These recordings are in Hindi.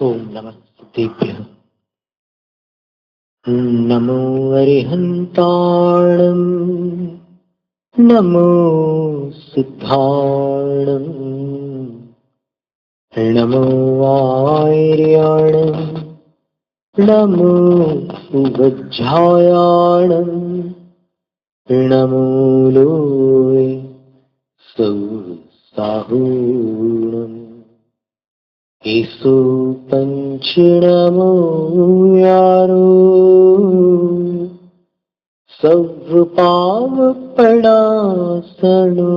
ओम नमः सिद्धेभ्यः। नमो अरिहन्ताणं नमो सिद्धाणं नमो आर्याणं नमो वज्रायाणं नमो लोय साहूणम् ईसु पंचनमो यारो सर्व पाव प्रणासनो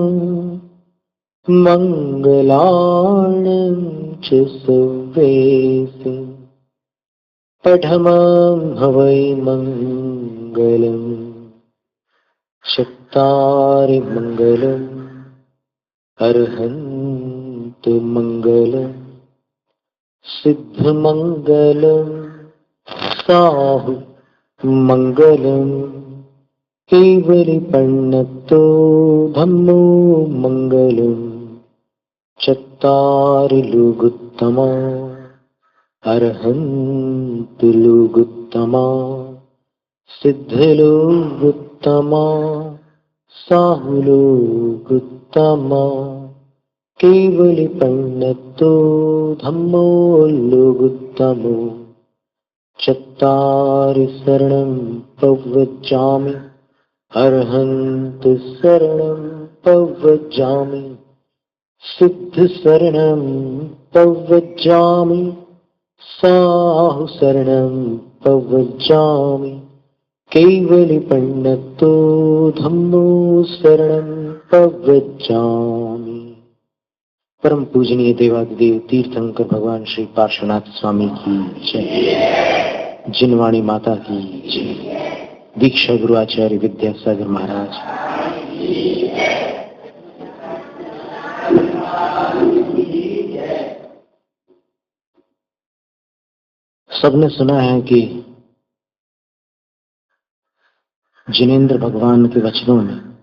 मंगलाणं च सर्वेषु पठमं हवै मंगलम् शक्तारि मंगलम् अर्हन्तु मंगलम् सिद्धमंगलम् साहु मंगलम् केवलिपन्नतो धम्मो मंगलम् चत्तारि लोकोत्तमा अर्हन्तु लोकोत्तमा सिद्धलोकोत्तमा साहु लोकोत्तमा केवलिपन्नतो धम्मो लोकोत्तमो चत्तारि शरणं प्रव्रजामि अर्हन्तु शरणं प्रव्रजामि सिद्ध शरणं प्रव्रजामि साहु शरणं प्रव्रजामि केवलिपन्नतो धम्मो शरणं प्रव्रजामि। परम पूजनीय देवादिदेव तीर्थंकर भगवान श्री पार्श्वनाथ स्वामी की जय, जिनवाणी माता की जय, दीक्षा गुरु आचार्य विद्यासागर महाराज। सबने सुना है कि जिनेंद्र भगवान के वचनों में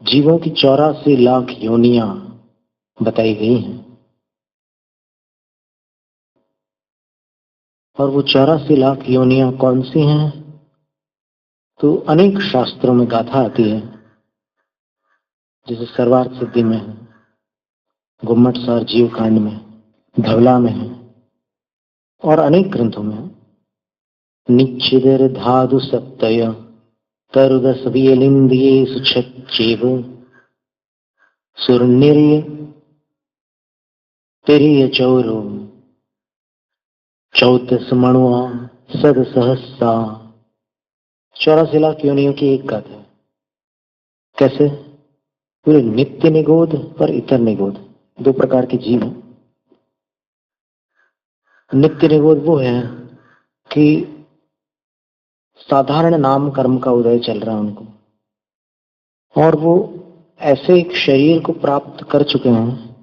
जीवों की 84 लाख योनियां बताई गई हैं और वो 84 लाख योनियां कौन सी हैं? तो अनेक शास्त्रों में गाथा आती है, जैसे सर्वार्थ सिद्धि में है, गुम्मटसार जीव कांड में, धवला में है और अनेक ग्रंथों में है। निच्छिदर धादु सप्तय तरुदसवियलिंदिये सुच्छेव सुरनिर्य पेरिय चौरो चौतस मणुआ सद सहस्सा। 84 लाख योनियों की एक गाथा है। कैसे? पूरे नित्य निगोद और इतर निगोद, दो प्रकार के जीव हैं। नित्य निगोद वो है कि साधारण नाम कर्म का उदय चल रहा है उनको, और वो ऐसे एक शरीर को प्राप्त कर चुके हैं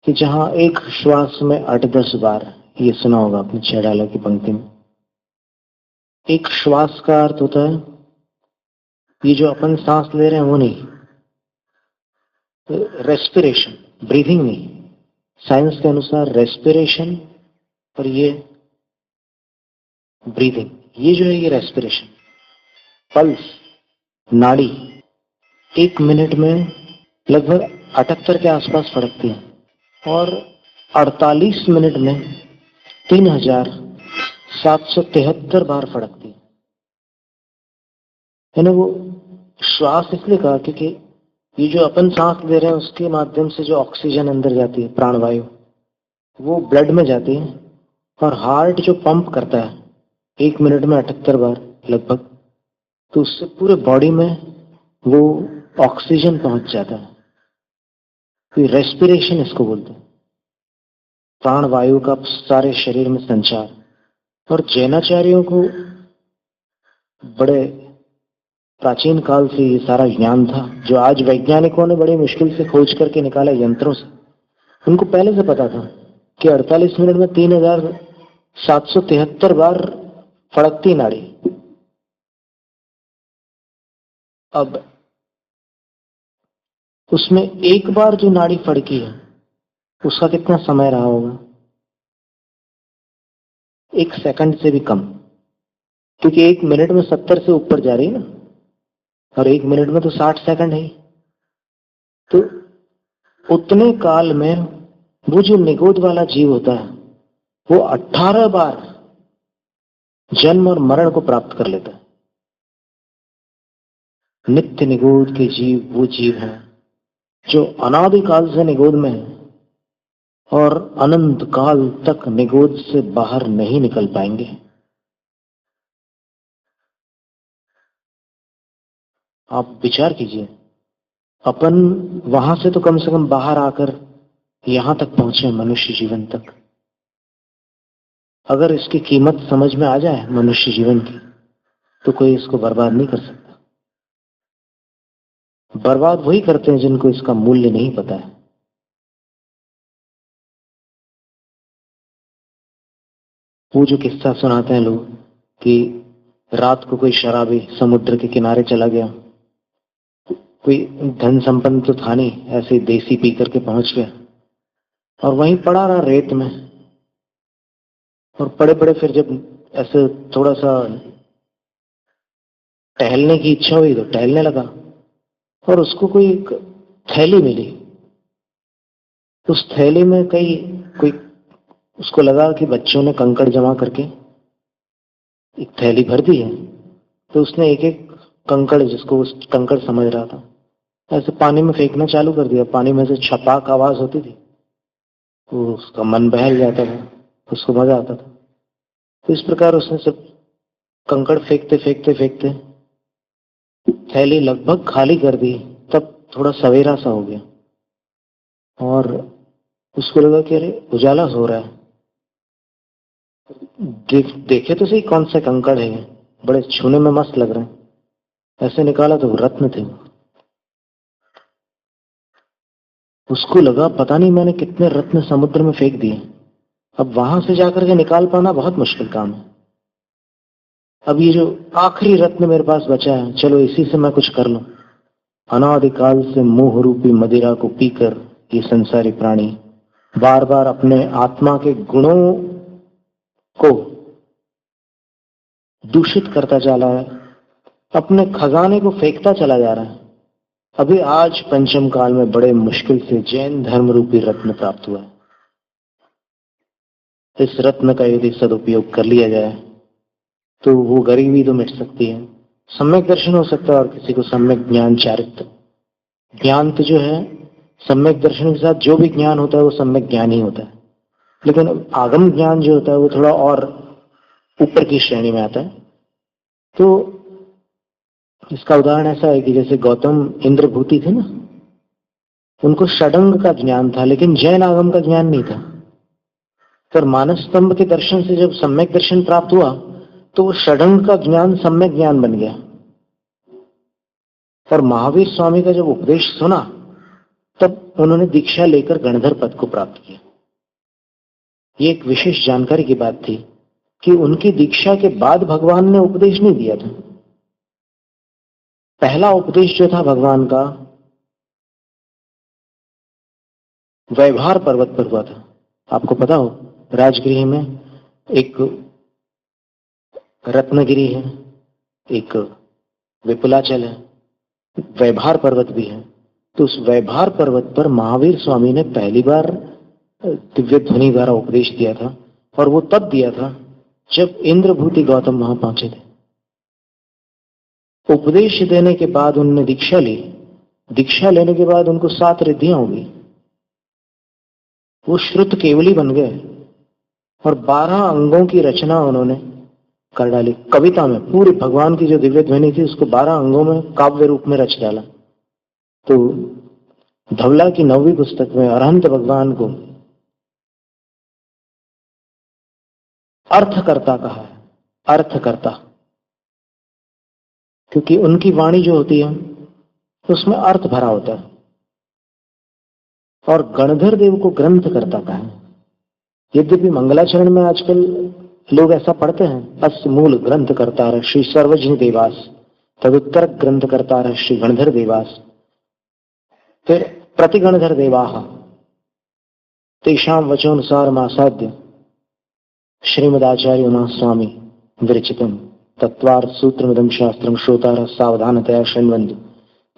कि जहां एक श्वास में 8-10 बार, ये सुना होगा आपने छेड़ाला की पंक्ति में, एक श्वास का अर्थ होता है ये जो अपन सांस ले रहे हैं वो नहीं, रेस्पिरेशन, ब्रीथिंग नहीं। साइंस के अनुसार रेस्पिरेशन और ये ब्रीथिंग, ये जो है ये रेस्पिरेशन। पल्स, नाड़ी 1 मिनट में लगभग 78 के आसपास फड़कती है और 48 मिनट में 3773 बार फड़कती है। यानी वो श्वास इसलिए कहा क्योंकि ये जो अपन सांस ले रहे हैं उसके माध्यम से जो ऑक्सीजन अंदर जाती है, प्राणवायु, वो ब्लड में जाती है और हार्ट जो पंप करता है 1 मिनट में 78 बार लगभग, तो उससे पूरे बॉडी में वो ऑक्सीजन पहुंच जाता है। तो रेस्पिरेशन इसको बोलते हैं, प्राणवायु का सारे शरीर में संचार। और जैनाचार्यों को बड़े प्राचीन काल से ये सारा ज्ञान था, जो आज वैज्ञानिकों ने बड़ी मुश्किल से खोज करके निकाला यंत्रों से। उनको पहले से पता था कि 48 मिनट में 3773 बार फड़कती नाड़ी। अब उसमें एक बार जो नाड़ी फड़की है उसका कितना समय रहा होगा? 1 सेकंड से भी कम, क्योंकि 1 मिनट में 70 से ऊपर जा रही है ना, और 1 मिनट में तो 60 सेकंड है। तो उतने काल में वो जो निगोद वाला जीव होता है वो 18 बार जन्म और मरण को प्राप्त कर लेता है। नित्य निगोद के जीव वो जीव हैं जो अनादिकाल से निगोद में है और अनंत काल तक निगोद से बाहर नहीं निकल पाएंगे। आप विचार कीजिए, अपन वहां से तो कम से कम बाहर आकर यहां तक पहुंचे, मनुष्य जीवन तक। अगर इसकी कीमत समझ में आ जाए मनुष्य जीवन की, तो कोई इसको बर्बाद नहीं कर सकता। बर्बाद वही करते हैं जिनको इसका मूल्य नहीं पता है। वो जो किस्सा सुनाते हैं लोग कि रात को कोई शराबी समुद्र के किनारे चला गया, कोई धन संपन्न तो था नहीं, ऐसे देसी पी करके पहुंच गया और वहीं पड़ा रहा रेत में। और पड़े पड़े फिर जब ऐसे थोड़ा सा टहलने की इच्छा हुई तो टहलने लगा और उसको कोई एक थैली मिली। उस थैली में कोई उसको लगा कि बच्चों ने कंकड़ जमा करके एक थैली भर दी है, तो उसने एक एक कंकड़, जिसको उस कंकड़ समझ रहा था, ऐसे पानी में फेंकना चालू कर दिया। पानी में से छपाक आवाज होती थी, तो उसका मन बहल जाता था, उसको मजा आता था। तो इस प्रकार उसने सब कंकड़ फेंकते फेंकते फेंकते थैली लगभग खाली कर दी। तब थोड़ा सवेरा सा हो गया और उसको लगा कि अरे उजाला हो रहा है, देखे तो सही कौन से कंकड़ है, बड़े छूने में मस्त लग रहे हैं। ऐसे निकाला तो रत्न थे। उसको लगा पता नहीं मैंने कितने रत्न समुद्र में फेंक दिए, अब वहां से जाकर के निकाल पाना बहुत मुश्किल काम है। अब ये जो आखिरी रत्न मेरे पास बचा है, चलो इसी से मैं कुछ कर लूं। अनादिकाल से मोह रूपी मदिरा को पीकर ये संसारी प्राणी बार बार अपने आत्मा के गुणों को दूषित करता चला है, अपने खजाने को फेंकता चला जा रहा है। अभी आज पंचम काल में बड़े मुश्किल से जैन धर्म रूपी रत्न प्राप्त हुआ है। इस रत्न का यदि सदुपयोग कर लिया जाए तो वो गरीबी तो मिट सकती है, सम्यक दर्शन हो सकता है और किसी को सम्यक ज्ञान चारित्र। ज्ञान तो जो है सम्यक दर्शन के साथ जो भी ज्ञान होता है वो सम्यक ज्ञान ही होता है, लेकिन आगम ज्ञान जो होता है वो थोड़ा और ऊपर की श्रेणी में आता है। तो इसका उदाहरण ऐसा है कि जैसे गौतम इंद्रभूति थे ना, उनको षडंग का ज्ञान था लेकिन जैन आगम का ज्ञान नहीं था। पर मानस स्तंभ के दर्शन से जब सम्यक दर्शन प्राप्त हुआ तो वो षडंग का ज्ञान सम्यक ज्ञान बन गया। पर महावीर स्वामी का जब उपदेश सुना तब उन्होंने दीक्षा लेकर गणधर पद को प्राप्त किया। ये एक विशेष जानकारी की बात थी कि उनकी दीक्षा के बाद भगवान ने उपदेश नहीं दिया था। पहला उपदेश जो था भगवान का वैभार पर्वत पर हुआ था। आपको पता हो राजगृह में एक रत्नगिरी है, एक विपुलाचल है, वैभार पर्वत भी है। तो उस वैभार पर्वत पर महावीर स्वामी ने पहली बार दिव्य ध्वनि द्वारा उपदेश दिया था, और वो तब दिया था जब इंद्रभूति गौतम वहां पहुंचे थे। उपदेश देने के बाद उन्होंने दीक्षा ली। दीक्षा लेने के बाद उनको 7 रिद्धियां हो गई, वो श्रुत केवली बन गए और 12 अंगों की रचना उन्होंने कर डाली। कविता में पूरी भगवान की जो दिव्य ध्वनि थी उसको 12 अंगों में काव्य रूप में रच डाला। तो धवला की 9वीं पुस्तक में अरहंत भगवान को अर्थकर्ता कहा है, अर्थकर्ता, क्योंकि उनकी वाणी जो होती है उसमें अर्थ भरा होता है। और गणधर देव को ग्रंथ करता कहा है। यद्यपि मंगलाचरण में आजकल लोग ऐसा पढ़ते हैं, अस्य मूल ग्रंथ करता है श्री सर्वज्ञ देवास, तदुत्तर ग्रंथ करता है श्री गणधर देवास, फिर प्रतिगणधर देवाह, तेषां वचोनुसारमासाद्य श्रीमदाचार्य महास्वामी विरचितम तत्वार्थ सूत्रमिदं शास्त्रम श्रोतारः सावधानतया शृण्वन्तु,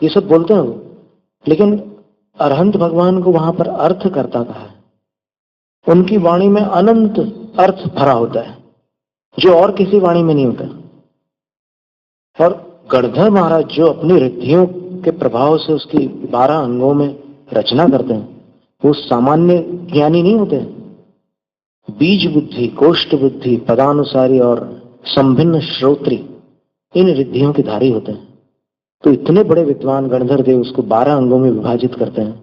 ये सब बोलते हैं वो, लेकिन अरहंत भगवान को वहां पर अर्थ करता कहा है। उनकी वाणी में अनंत अर्थ भरा होता है जो और किसी वाणी में नहीं होता। और गणधर महाराज जो अपनी रिद्धियों के प्रभाव से उसकी 12 अंगों में रचना करते हैं, वो सामान्य ज्ञानी नहीं होते। बीज बुद्धि, कोष्ठ बुद्धि, पदानुसारी और संभिन्न श्रोत्री, इन रिद्धियों के धारी होते हैं। तो इतने बड़े विद्वान गणधर देव उसको 12 अंगों में विभाजित करते हैं।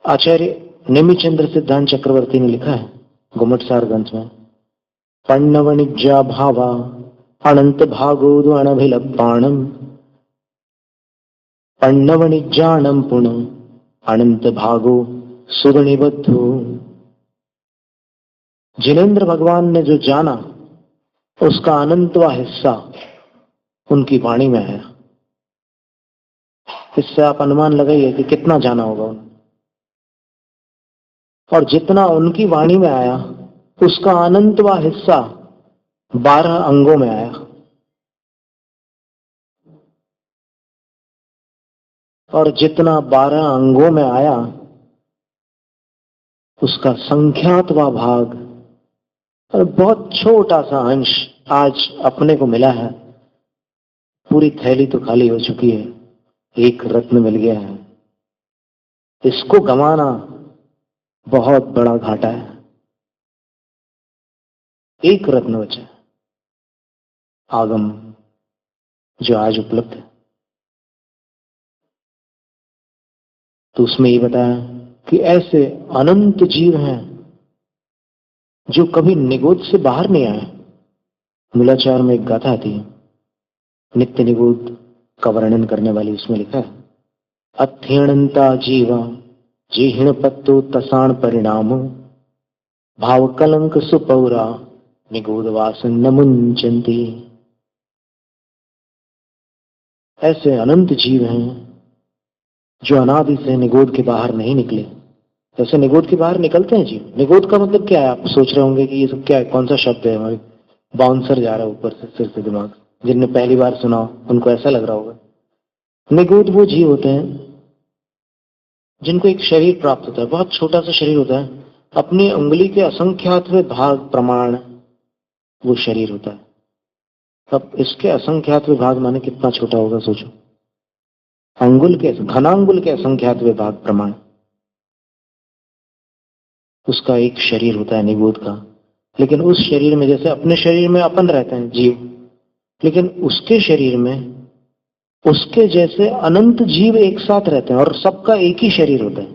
आचार्य नेमिचंद्र सिद्धांत चक्रवर्ती ने लिखा है गुम्मटसार ग्रंथ में, पण्णवणिज्या भावा अनंत भागोदु अनभिलप्पाणम पण्णवणिज्याणम पुनः अनंत भागो सुगणिबद्धो। जिनेन्द्र भगवान ने जो जाना उसका अनंतवा हिस्सा उनकी वाणी में है। इससे आप अनुमान लगाइए कि कितना जाना होगा उन्होंने। और जितना उनकी वाणी में आया उसका अनंतवा हिस्सा 12 अंगों में आया। और जितना 12 अंगों में आया उसका संख्यातवा भाग और बहुत छोटा सा अंश आज अपने को मिला है। पूरी थैली तो खाली हो चुकी है, एक रत्न मिल गया है। इसको गंवाना बहुत बड़ा घाटा है। एक रत्न बचा, आगम, जो आज उपलब्ध है। तो उसमें ये बताया कि ऐसे अनंत जीव हैं जो कभी निगोद से बाहर नहीं आए। मूलाचार में एक गाथा आती है नित्य निगोद का वर्णन करने वाली, उसमें लिखा है, अध्ययनता जीवा जीहिण पत्तो तसाण परिणामो भाव कलंक सुपौरा निगोद वासन न मुंचन्ति। ऐसे अनंत जीव हैं जो अनादि से निगोद के बाहर नहीं निकले। जैसे निगोद के बाहर निकलते हैं जीव। निगोद का मतलब क्या है? आप सोच रहे होंगे कि ये सब क्या है, कौन सा शब्द है, हमारे बाउंसर जा रहा है ऊपर से सिर से दिमाग। जिनने पहली बार सुना उनको ऐसा लग रहा होगा। निगोद वो जीव होते हैं जिनको एक शरीर प्राप्त होता है, बहुत छोटा सा शरीर होता है, अपनी उंगली के असंख्यातवें भाग प्रमाण वो शरीर होता है। अब इसके असंख्यातवें भाग माने कितना छोटा होगा सोचो। अंगुल के, घनांगुल के असंख्यातवें भाग प्रमाण उसका एक शरीर होता है निगोद का। लेकिन उस शरीर में, जैसे अपने शरीर में अपन रहते हैं जीव, लेकिन उसके शरीर में उसके जैसे अनंत जीव एक साथ रहते हैं और सबका एक ही शरीर होता है।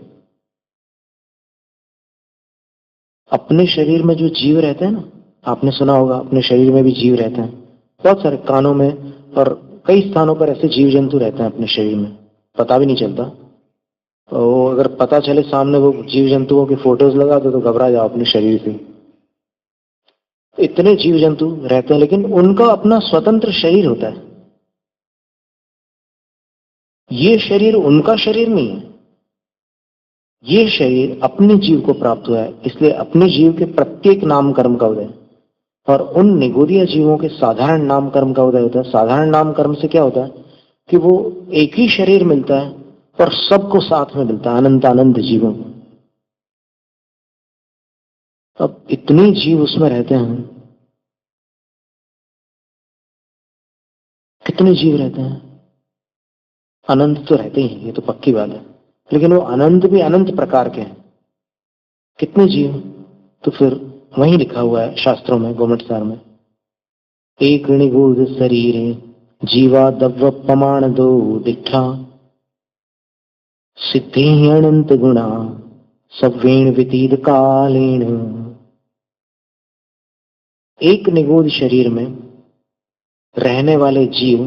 अपने शरीर में जो जीव रहते हैं ना, आपने सुना होगा अपने शरीर में भी जीव रहते हैं। बहुत सारे कानों में और कई स्थानों पर ऐसे जीव जंतु रहते हैं अपने शरीर में, पता भी नहीं चलता। तो अगर पता चले सामने वो जीव जंतुओं की फोटोज लगा दो तो घबरा जाओ अपने शरीर से। इतने जीव जंतु रहते हैं लेकिन उनका अपना स्वतंत्र शरीर होता है। ये शरीर उनका शरीर नहीं है, ये शरीर अपने जीव को प्राप्त हुआ है, इसलिए अपने जीव के प्रत्येक नाम कर्म का उदय और उन निगोदिया जीवों के साधारण नाम कर्म का उदय होता है। साधारण नाम कर्म से क्या होता है कि वो एक ही शरीर मिलता है और सबको साथ में मिलता है, अनंत अनंत जीवों को। अब इतने जीव उसमें रहते हैं, कितने जीव रहते हैं? अनंत तो रहते ही, ये तो पक्की बात है, लेकिन वो अनंत भी अनंत प्रकार के हैं। कितने जीव? तो फिर वहीं लिखा हुआ है शास्त्रों में, गोमटसार में, एक निगूढ़ शरीर जीवा दव्व प्रमाण दो दिठा सिद्धि अनंत गुणा सवेण वितीत कालेण। एक निगूढ़ शरीर में रहने वाले जीव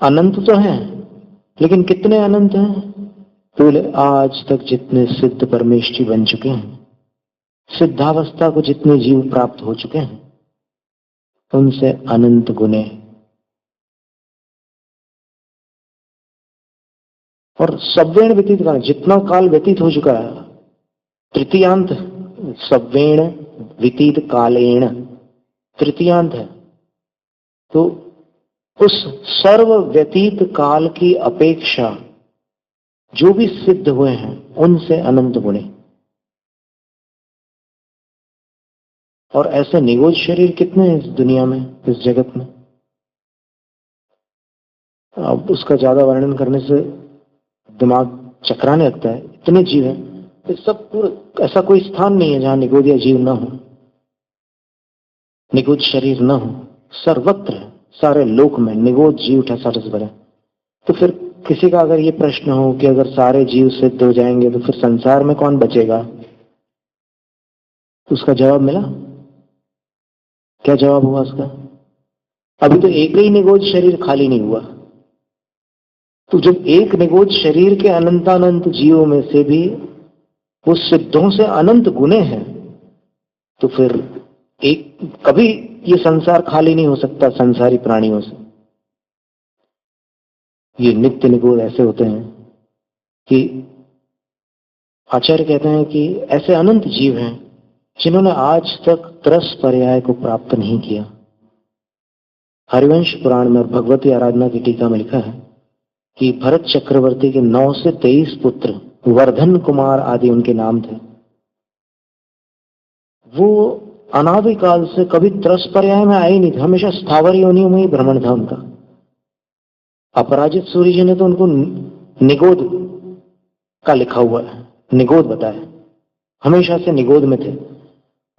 अनंत तो हैं, लेकिन कितने अनंत हैं? बोले आज तक जितने सिद्ध परमेष्ठी बन चुके हैं, सिद्धावस्था को जितने जीव प्राप्त हो चुके हैं, उनसे अनंत गुने। और सवेण व्यतीत काल, जितना काल व्यतीत हो चुका है तृतीयांत सव्वेण व्यतीत कालेण तृतीयांत है, तो उस सर्व व्यतीत काल की अपेक्षा जो भी सिद्ध हुए हैं उनसे अनंत गुणे। और ऐसे निगोज शरीर कितने हैं इस दुनिया में, इस जगत में। अब उसका ज्यादा वर्णन करने से दिमाग चकराने लगता है, इतने जीव हैं। तो सब पूरा ऐसा कोई स्थान नहीं है जहां निगोज या जीव न हो, निगोज शरीर न हो। सर्वत्र है, सारे लोक में निगोज जीव ठसरस भरे। तो फिर किसी का अगर ये प्रश्न हो कि अगर सारे जीव सिद्ध हो जाएंगे तो फिर संसार में कौन बचेगा, उसका जवाब मिला। क्या जवाब हुआ उसका? अभी तो एक ही निगोज शरीर खाली नहीं हुआ। तो जब एक निगोज शरीर के अनंतानंत जीवों में से भी वो सिद्धों से अनंत गुणे हैं, तो फिर एक कभी ये संसार खाली नहीं हो सकता संसारी प्राणियों से। ये नित्य निगोज ऐसे होते हैं कि आचार्य कहते हैं कि ऐसे अनंत जीव हैं जिन्होंने आज तक त्रस पर्याय को प्राप्त नहीं किया। हरिवंश पुराण में और भगवती आराधना की टीका में लिखा है कि भरत चक्रवर्ती के 9 से 23 पुत्र, वर्धन कुमार आदि उनके नाम थे, वो अनादिकाल से कभी त्रस पर्याय में आए ही नहीं थे, हमेशा स्थावर योनियों में ही भ्रमण था उनका। अपराजित सूर्य जी ने तो उनको निगोद का लिखा हुआ है, निगोद बताया, हमेशा से निगोद में थे।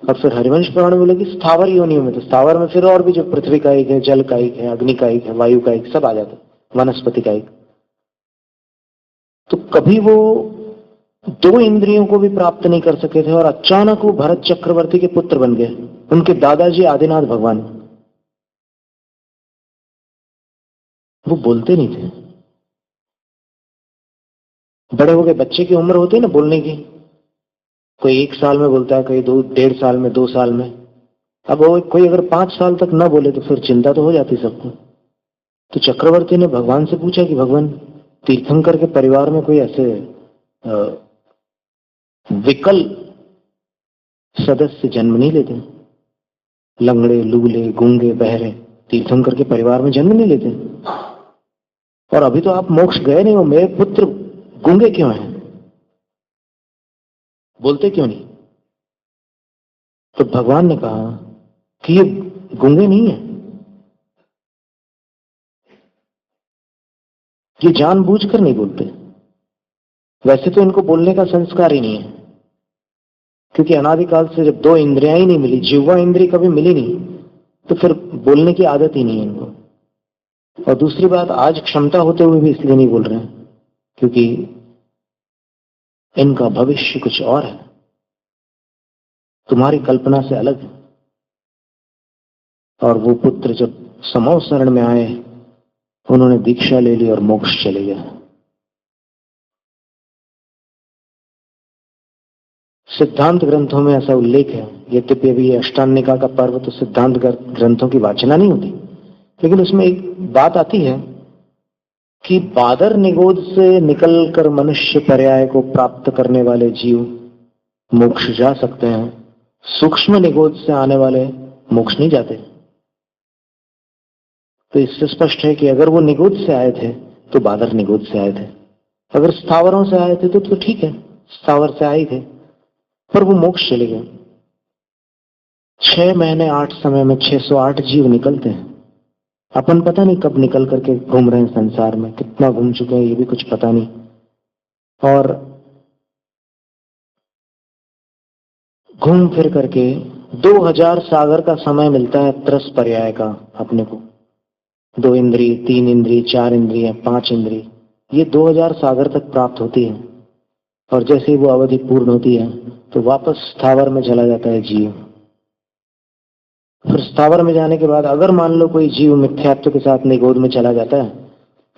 और फिर हरिवंश पुराण में बोले कि स्थावर योनियों में, तो स्थावर में फिर और भी जो पृथ्वी कायिक है, जल कायिक है, अग्नि कायिक है, वायु कायिक, सब आ जाते, वनस्पति कायिक। तो कभी वो 2 इंद्रियों को भी प्राप्त नहीं कर सके थे और अचानक वो भरत चक्रवर्ती के पुत्र बन गए। उनके दादाजी आदिनाथ भगवान, वो बोलते नहीं थे। बड़े हो गए, बच्चे की उम्र होती है ना बोलने की, कोई 1 साल में बोलता है, कोई 2, 1.5 साल में, 2 साल में। अब वो कोई अगर 5 साल तक ना बोले तो फिर चिंता तो हो जाती सबको। तो चक्रवर्ती ने भगवान से पूछा कि भगवान, तीर्थंकर के परिवार में कोई ऐसे विकल सदस्य जन्म नहीं लेते, लंगड़े, लूले, गूंगे, बहरे तीर्थंकर के परिवार में जन्म नहीं लेते। और अभी तो आप मोक्ष गए नहीं हो, मेरे पुत्र गूंगे क्यों हैं, बोलते क्यों नहीं? तो भगवान ने कहा कि ये गूंगे नहीं है, ये जानबूझकर नहीं बोलते। वैसे तो इनको बोलने का संस्कार ही नहीं है, क्योंकि अनादिकाल से जब 2 इंद्रियां ही नहीं मिली, जिह्वा इंद्रिय कभी मिली नहीं, तो फिर बोलने की आदत ही नहीं है इनको। और दूसरी बात, आज क्षमता होते हुए भी इसलिए नहीं बोल रहे हैं क्योंकि इनका भविष्य कुछ और है, तुम्हारी कल्पना से अलग है। और वो पुत्र जब समो शरण में आए, उन्होंने दीक्षा ले ली और मोक्ष चले गए। सिद्धांत ग्रंथों में ऐसा उल्लेख है, यद्यपि अभी अष्टांगिका का पर्व तो सिद्धांत ग्रंथों की वाचना नहीं होती, लेकिन उसमें एक बात आती है कि बादर निगोद से निकलकर मनुष्य पर्याय को प्राप्त करने वाले जीव मोक्ष जा सकते हैं, सूक्ष्म निगोद से आने वाले मोक्ष नहीं जाते। तो इससे स्पष्ट है कि अगर वो निगोद से आए थे तो बादर निगोद से आए थे, अगर स्थावरों से आए थे तो ठीक है, स्थावर से आए थे, पर वो मोक्ष चले गए। 6 महीने 8 समय में 608 जीव निकलते हैं। अपन पता नहीं कब निकल करके घूम रहे हैं संसार में, कितना घूम चुके हैं ये भी कुछ पता नहीं। और घूम फिर करके 2000 सागर का समय मिलता है त्रस पर्याय का अपने को। 2 इंद्रिय, 3 इंद्रिय, 4 इंद्रिय, 5 इंद्रिय, ये 2000 सागर तक प्राप्त होती है। और जैसे ही वो अवधि पूर्ण होती है तो वापस स्थावर में चला जाता है जीव। फिर स्थावर में जाने के बाद अगर मान लो कोई जीव मिथ्यात्व के साथ निगोद में चला जाता है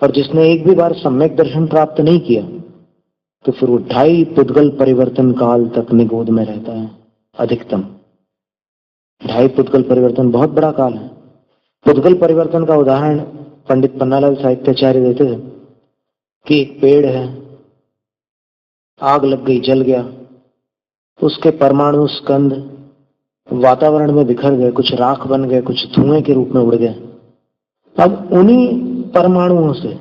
और जिसने एक भी बार सम्यक दर्शन प्राप्त नहीं किया, तो फिर वो 2.5 पुद्गल परिवर्तन काल तक निगोद में रहता है अधिकतम। 2.5 पुद्गल परिवर्तन बहुत बड़ा काल है। पुद्गल परिवर्तन का उदाहरण पंडित पन्नालाल साहित्याचार्य देते थे कि एक पेड़ है, आग लग गई, जल गया, उसके परमाणु स्कंद वातावरण में बिखर गए, कुछ राख बन गए, कुछ धुएं के रूप में उड़ गए। अब उन्हीं परमाणुओं से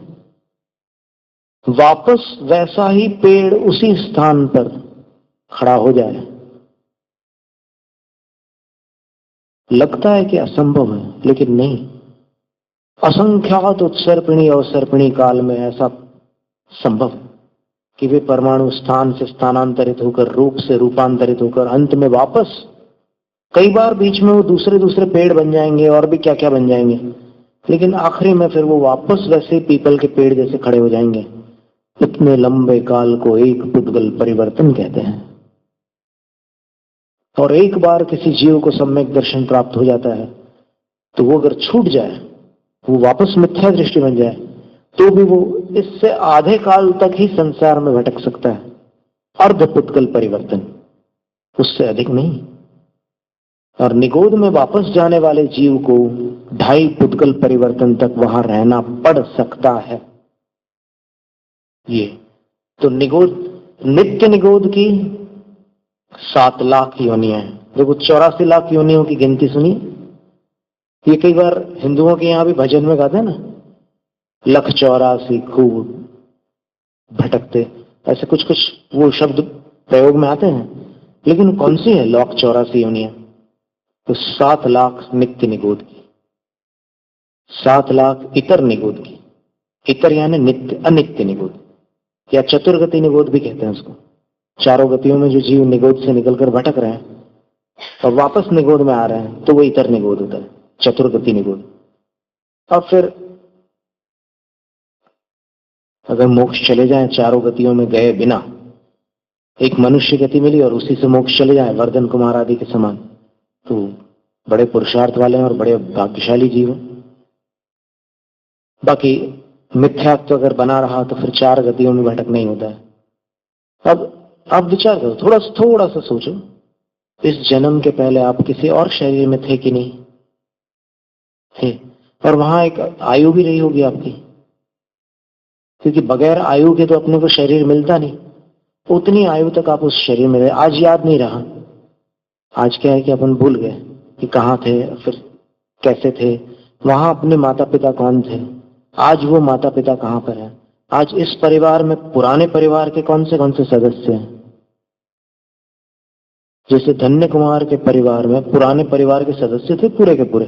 वापस वैसा ही पेड़ उसी स्थान पर खड़ा हो जाए, लगता है कि असंभव है, लेकिन नहीं। असंख्यात उत्सर्पिणी अवसर्पिणी काल में ऐसा संभव है कि वे परमाणु स्थान से स्थानांतरित होकर, रूप से रूपांतरित होकर, अंत में वापस, कई बार बीच में वो दूसरे दूसरे पेड़ बन जाएंगे और भी क्या क्या बन जाएंगे, लेकिन आखिरी में फिर वो वापस वैसे पीपल के पेड़ जैसे खड़े हो जाएंगे। इतने लंबे काल को एक पुद्गल परिवर्तन कहते हैं। और एक बार किसी जीव को सम्यक दर्शन प्राप्त हो जाता है तो वो अगर छूट जाए, वो वापस मिथ्या दृष्टि बन जाए, तो भी वो इससे आधे काल तक ही संसार में भटक सकता है। अर्ध पुद्गल परिवर्तन, उससे अधिक नहीं। और निगोद में वापस जाने वाले जीव को 2.5 पुद्गल परिवर्तन तक वहां रहना पड़ सकता है। ये तो निगोद, नित्य निगोद की 7 लाख योनियां हैं। देखो 84 लाख योनियों की गिनती सुनी। ये कई बार हिंदुओं के यहां भी भजन में गाते हैं ना, 184 खूब भटकते, ऐसे कुछ कुछ वो शब्द प्रयोग में आते हैं। लेकिन कौन सी है 184 योनियां? तो 7 लाख नित्य निगोद की, 7 लाख इतर निगोद की। इतर यानी नित्य, अनित्य निगोद, या चतुर्गति निगोद भी कहते हैं उसको। चारों गतियों में जो जीव निगोद से निकलकर भटक रहे हैं और वापस निगोद में आ रहे हैं, तो वो इतर निगोद होता है, चतुर्गति निगोद। अब फिर अगर मोक्ष चले जाए, चारों गतियों में गए बिना, एक मनुष्य गति मिली और उसी से मोक्ष चले जाए वर्धन कुमार आदि के समान, तो बड़े पुरुषार्थ वाले हैं और बड़े भाग्यशाली जीव हैं। बाकी मिथ्यात्व अगर बना रहा तो फिर 4 गतियों में भटक नहीं होता है। अब आप विचार करो, थोड़ा सा सोचो, इस जन्म के पहले आप किसी और शरीर में थे कि नहीं थे? और वहां एक आयु भी रही होगी आपकी, क्योंकि बगैर आयु के तो अपने को शरीर मिलता नहीं। उतनी आयु तक आप उस शरीर में रहे। आज याद नहीं रहा, आज क्या है कि अपन भूल गए कि कहाँ थे, फिर कैसे थे, वहां अपने माता पिता कौन थे, आज वो माता पिता कहाँ पर है, आज इस परिवार में पुराने परिवार के कौन से सदस्य हैं। जैसे धन्य कुमार के परिवार में पुराने परिवार के सदस्य थे पूरे के पूरे,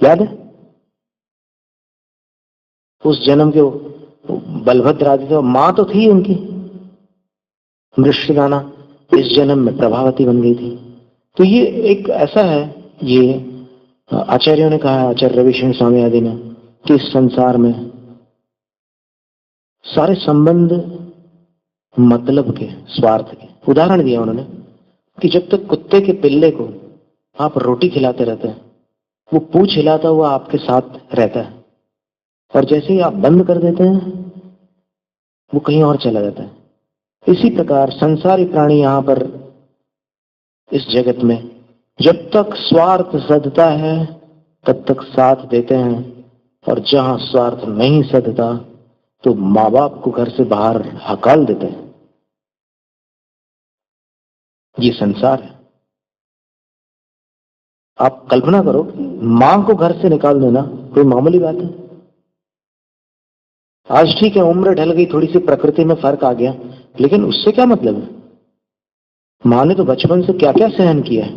याद है? उस जन्म के बलभद्र आदि थे, मां तो थी उनकी मृष्टदाना, इस जन्म में प्रभावती बन गई थी। तो ये एक ऐसा है, ये आचार्यों ने कहा है, आचार्य रविशंकर स्वामी आदि ने, कि इस संसार में सारे संबंध मतलब के, स्वार्थ के। उदाहरण दिया उन्होंने कि जब तक कुत्ते के पिल्ले को आप रोटी खिलाते रहते हैं, वो पूंछ हिलाता हुआ आपके साथ रहता है, और जैसे ही आप बंद कर देते हैं वो कहीं और चला जाता है। इसी प्रकार संसारी प्राणी यहां पर इस जगत में जब तक स्वार्थ सधता है तब तक साथ देते हैं, और जहां स्वार्थ नहीं सधता तो माँ बाप को घर से बाहर हकाल देते हैं। ये संसार है। आप कल्पना करो, मां को घर से निकाल देना कोई मामूली बात है? आज ठीक है, उम्र ढल गई, थोड़ी सी प्रकृति में फर्क आ गया, लेकिन उससे क्या मतलब है? मां ने तो बचपन से क्या क्या सहन किया है,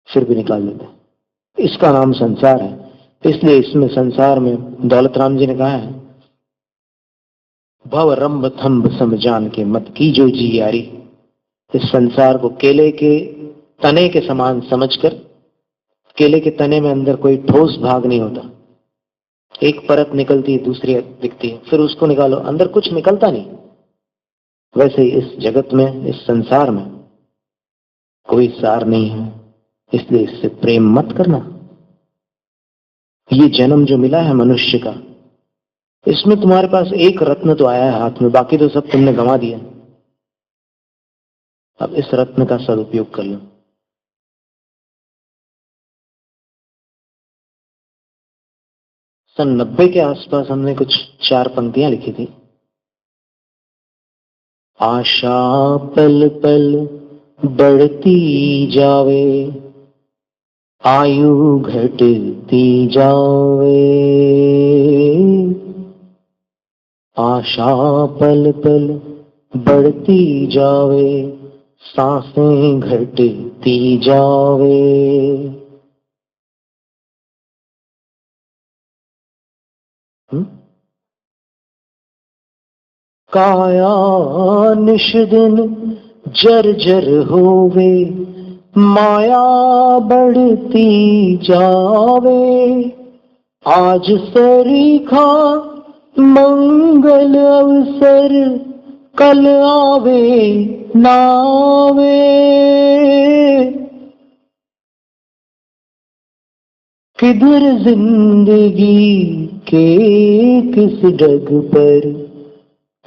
फिर भी निकाल देते हैं। इसका नाम संसार है। इसलिए इसमें संसार में दौलत राम जी ने कहा है, भव रंभ थंभ सम जान के मत की जो जी यारी। इस संसार को केले के तने के समान समझकर, केले के तने में अंदर कोई ठोस भाग नहीं होता, एक परत निकलती है, दूसरी दिखती है, फिर उसको निकालो, अंदर कुछ निकलता नहीं। वैसे ही इस जगत में, इस संसार में कोई सार नहीं है, इसलिए इससे प्रेम मत करना। ये जन्म जो मिला है मनुष्य का, इसमें तुम्हारे पास एक रत्न तो आया है हाथ में, बाकी तो सब तुमने गंवा दिया। अब इस रत्न का सदुपयोग कर लो। सन 90 के आसपास हमने कुछ 4 पंक्तियां लिखी थी। आशा पल पल बढ़ती जावे, आयु घटती जावे, आशा पल पल बढ़ती जावे, सांसें घटती जावे। काया निष्दिन जर्जर होवे, माया बढ़ती जावे, आज सरीखा मंगल अवसर, कल आवे नावे। किधर जिंदगी के किस डग पर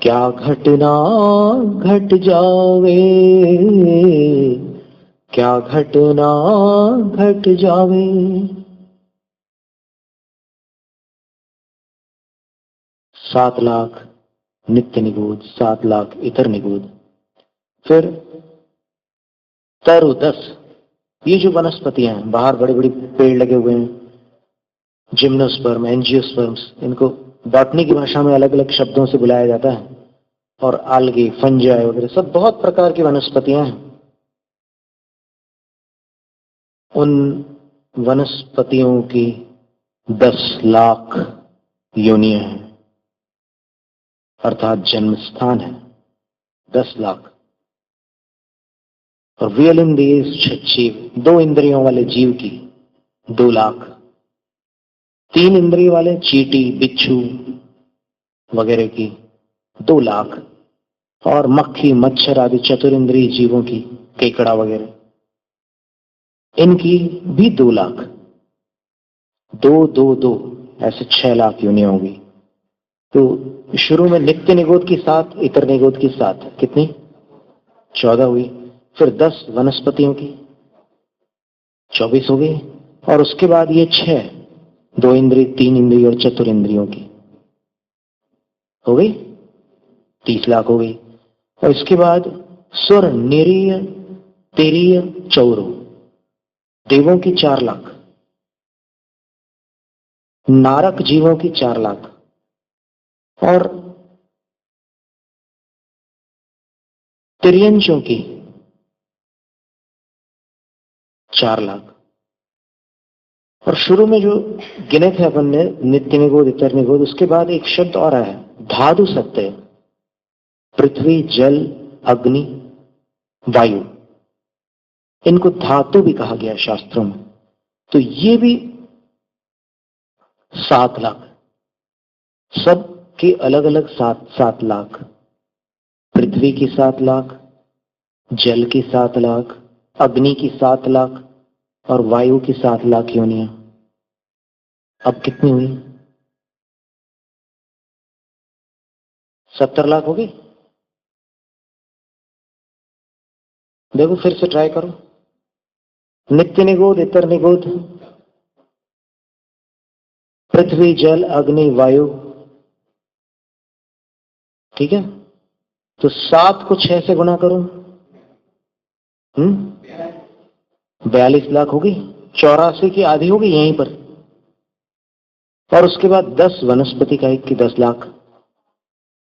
क्या घटना घट जावे, क्या घटना घट जावे। 7 लाख नित्य निगूढ़, 7 लाख इतर निगूढ़। फिर तरु 10, ये जो वनस्पतियां हैं, बाहर बड़े बड़े पेड़ लगे हुए हैं, जिम्नोस्पर्म, एंजियोस्पर्म्स, इनको बॉटनी की भाषा में अलग अलग शब्दों से बुलाया जाता है, और आल्गे, फंजाई वगैरह सब बहुत प्रकार की वनस्पतियां हैं। उन वनस्पतियों की 10 लाख योनियां हैं, अर्थात जन्म स्थान है 10 लाख। और रियल इंद्रिय जीव, 2 इंद्रियों वाले जीव की 2 लाख, 3 इंद्रिय वाले चींटी, बिच्छू वगैरह की 2 लाख, और मक्खी, मच्छर आदि चतुरिंद्रिय जीवों की, केकड़ा वगैरह, इनकी भी 2 लाख। 2 2 2 ऐसे 6 लाख योनियां होगी। तो शुरू में नित्य निगोद की 7, इतर निगोद की 7, कितनी? 14 हुई। फिर 10 वनस्पतियों की 24 हो गई, और उसके बाद ये 6, 2 इंद्रिय, 3 इंद्रिय और चतुरिंद्रियों की हो गई, 30 लाख हो गई। और इसके बाद सुर, निरीय, तेरीय, चौरो, देवों की 4 लाख, नारक जीवों की 4 लाख, और तिर्यंचों की 4 लाख। और शुरू में जो गिने थे अपन ने, नित्य निगोद, इतर निगोद, उसके बाद एक शब्द और आया, धातु सत्य, पृथ्वी, जल, अग्नि, वायु, इनको धातु भी कहा गया शास्त्रों में। तो ये भी 7 लाख, सब के अलग अलग 7 लाख। पृथ्वी की 7 लाख, जल की 7 लाख, अग्नि की 7 लाख, और वायु की 7 लाख योनियां। अब कितनी हुई? 70 लाख हो गई। देखो फिर से ट्राई करो, नित्य निगोद, इतर निगोद, पृथ्वी, जल, अग्नि, वायु, ठीक है। तो 7 को 6 से गुणा करो, 42 लाख हो गई। 84 की आधी हो गई यहीं पर। और उसके बाद 10 वनस्पति का एक की 10 लाख,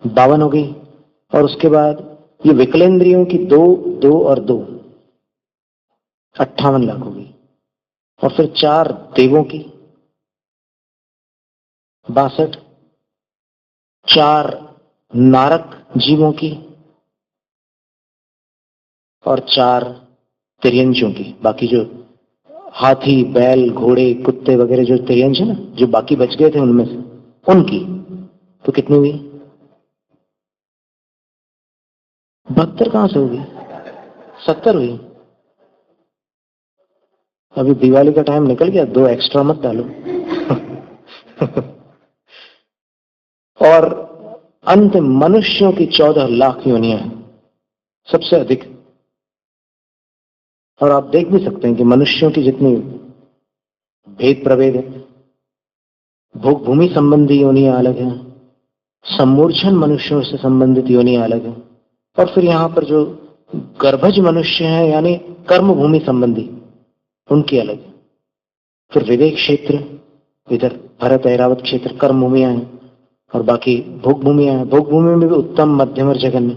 52 हो गई। और उसके बाद ये विकलेंद्रियों की 2 2 और 2, 58 लाख हो गई। और फिर 4 देवों की 62, 4 नारक जीवों की, और 4 तिर्यंचों की। बाकी जो हाथी, बैल, घोड़े, कुत्ते वगैरह जो तिर्यंच है ना, जो बाकी बच गए थे उनमें से, उनकी तो कितनी हुई? 72 कहां से होगी? 70 हुई। अभी दिवाली का टाइम निकल गया, 2 एक्स्ट्रा मत डालो। और अंत मनुष्यों की 14 लाख योनियां हैं, सबसे अधिक। और आप देख भी सकते हैं कि मनुष्यों की जितनी भेद प्रभेद है, भोग भूमि संबंधी योनियां अलग हैं, सम्मूर्छन मनुष्यों से संबंधित योनियां अलग हैं, और फिर यहां पर जो गर्भज मनुष्य हैं यानी कर्म भूमि संबंधी, उनकी अलग। फिर विवेक क्षेत्र, इधर भरत ऐरावत क्षेत्र कर्म भूमियां हैं, और बाकी भोग भूमियां हैं। भोग भूमि में भी उत्तम, मध्यम और जघन्य।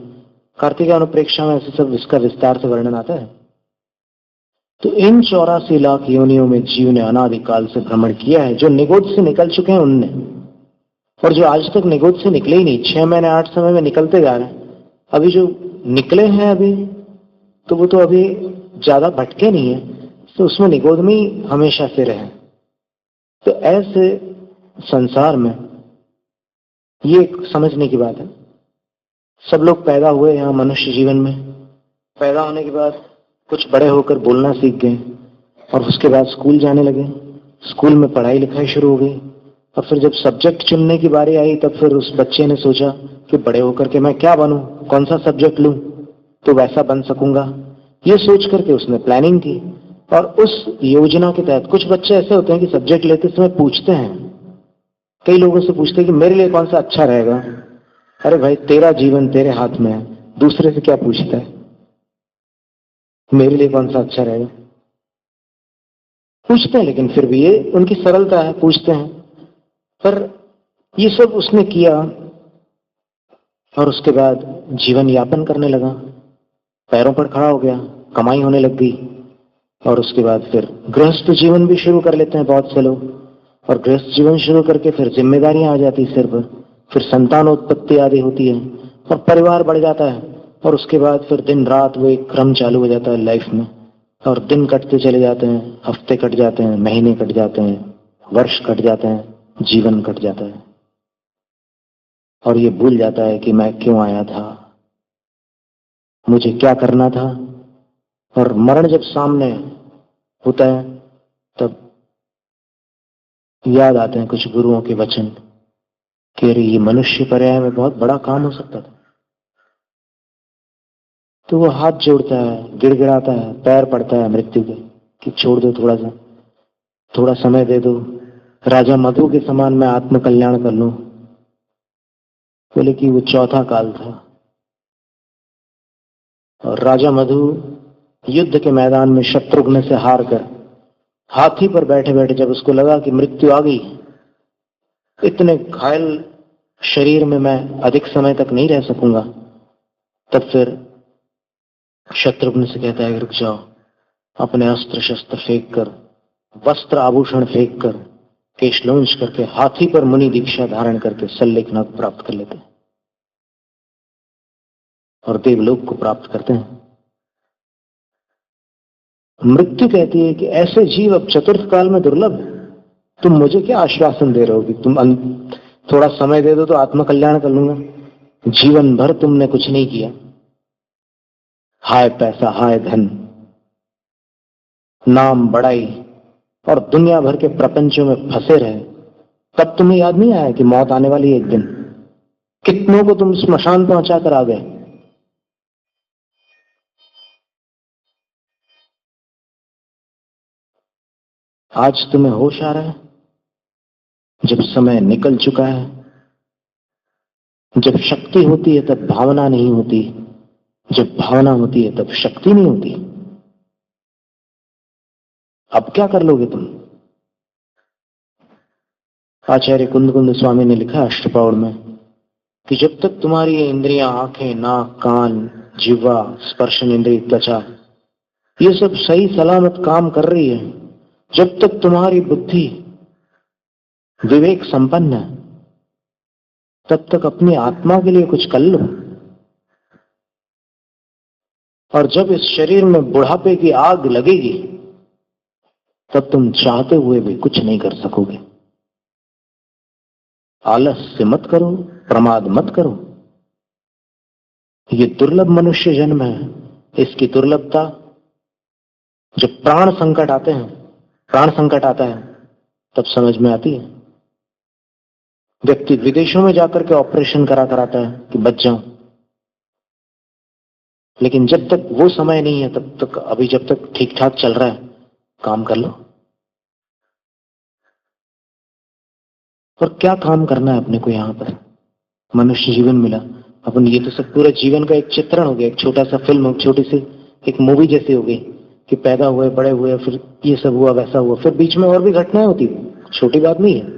कार्तिका अनुप्रेक्षा में ऐसे सब इसका विस्तार से वर्णन आता है। तो इन 84 लाख योनियों में जीव ने अनादिकाल से भ्रमण किया है। जो निगोद से निकल चुके हैं उनने, और जो आज तक निगोद से निकले ही नहीं, 6 महीने 8 समय में निकलते जा रहे हैं। अभी जो निकले हैं अभी, तो वो तो अभी ज्यादा भटके नहीं है, तो उसमें निगोद में ही हमेशा से रहे। तो ऐसे संसार में ये एक समझने की बात है। सब लोग पैदा हुए यहाँ मनुष्य जीवन में, पैदा होने के बाद कुछ बड़े होकर बोलना सीख गए, और उसके बाद स्कूल जाने लगे। स्कूल में पढ़ाई लिखाई शुरू हो गई, और फिर जब सब्जेक्ट चुनने की बारी आई, तब फिर उस बच्चे ने सोचा कि बड़े होकर के मैं क्या बनूं, कौन सा सब्जेक्ट लूं तो वैसा बन सकूंगा। ये सोच करके उसने प्लानिंग की, और उस योजना के तहत कुछ बच्चे ऐसे होते हैं कि सब्जेक्ट लेते समय पूछते हैं, कई लोगों से पूछते हैं कि मेरे लिए कौन सा अच्छा रहेगा। अरे भाई, तेरा जीवन तेरे हाथ में है, दूसरे से क्या पूछता है, मेरे लिए कौन सा अच्छा रहेगा। पूछते हैं, लेकिन फिर भी ये उनकी सरलता है, पूछते हैं। पर ये सब उसने किया, और उसके बाद जीवन यापन करने लगा, पैरों पर खड़ा हो गया, कमाई होने लग गई। और उसके बाद फिर गृहस्थ जीवन भी शुरू कर लेते हैं बहुत से लोग, और गृहस्थ जीवन शुरू करके फिर जिम्मेदारियां आ जाती सिर पर, फिर संतानोत्पत्ति आदि होती है, और परिवार बढ़ जाता है। और उसके बाद फिर दिन रात वो एक क्रम चालू हो जाता है लाइफ में, और दिन कटते चले जाते हैं, हफ्ते कट जाते हैं, महीने कट जाते हैं, वर्ष कट जाते हैं, जीवन कट जाता है। और ये भूल जाता है कि मैं क्यों आया था, मुझे क्या करना था। और मरण जब सामने होता है, तब याद आते हैं कुछ गुरुओं के वचन कि अरे, ये मनुष्य पर्याय में बहुत बड़ा काम हो सकता था। तो वो हाथ जोड़ता है, गिड़गिड़ाता है, पैर पड़ता है मृत्यु के कि छोड़ दो, थोड़ा सा, थोड़ा समय दे दो, राजा मधु के समान मैं आत्म कल्याण कर लूं। बोले कि वो चौथा काल था, और राजा मधु युद्ध के मैदान में शत्रुघ्न से हार कर हाथी पर बैठे बैठे जब उसको लगा कि मृत्यु आ गई, इतने घायल शरीर में मैं अधिक समय तक नहीं रह सकूंगा, तब फिर शत्रुघ्न से कहता है, रुक जाओ, अपने अस्त्र शस्त्र फेंक कर, वस्त्र आभूषण फेंक कर, केशलोंज करके हाथी पर मुनि दीक्षा धारण करके सल्लेखनाथ प्राप्त कर लेते हैं और देवलोक को प्राप्त करते हैं। मृत्यु कहती है कि ऐसे जीव अब चतुर्थ काल में दुर्लभ है। तुम मुझे क्या आश्वासन दे रहे हो कि तुम थोड़ा समय दे दो तो आत्म कल्याण कर लूंगा। जीवन भर तुमने कुछ नहीं किया, हाय पैसा, हाय धन, नाम, बड़ाई और दुनिया भर के प्रपंचों में फंसे रहे। तब तुम्हें याद नहीं आया कि मौत आने वाली है एक दिन। कितनों को तुम स्मशान पहुंचा कर आ गए। आज तुम्हें होश आ रहा है जब समय निकल चुका है। जब शक्ति होती है तब भावना नहीं होती, जब भावना होती है तब शक्ति नहीं होती। अब क्या कर लोगे तुम? आचार्य कुंद कुंद स्वामी ने लिखा अष्टपाउड़ में कि जब तक तुम्हारी इंद्रियां, आंखें, नाक, कान, जिह्वा, स्पर्शन इंद्रिय, त्वचा, ये सब सही सलामत काम कर रही है, जब तक तुम्हारी बुद्धि विवेक संपन्न है, तब तक अपनी आत्मा के लिए कुछ कर लो। और जब इस शरीर में बुढ़ापे की आग लगेगी, तब तुम चाहते हुए भी कुछ नहीं कर सकोगे। आलस्य मत करो, प्रमाद मत करो। ये दुर्लभ मनुष्य जन्म है। इसकी दुर्लभता जब प्राण संकट आते हैं, प्राण संकट आता है, तब समझ में आती है। व्यक्ति विदेशों में जाकर के ऑपरेशन करा कराता है कि बच जाऊं, लेकिन जब तक वो समय नहीं है, तब तक, अभी जब तक ठीक ठाक चल रहा है, काम कर लो। और क्या काम करना है अपने को? यहां पर मनुष्य जीवन मिला, अपन ये तो सब पूरा जीवन का एक चित्रण हो गया, एक छोटा सा फिल्म, छोटी सी एक मूवी जैसी हो गई कि पैदा हुए, बड़े हुए, फिर ये सब हुआ, वैसा हुआ, फिर बीच में और भी घटनाएं होती, छोटी बात नहीं है।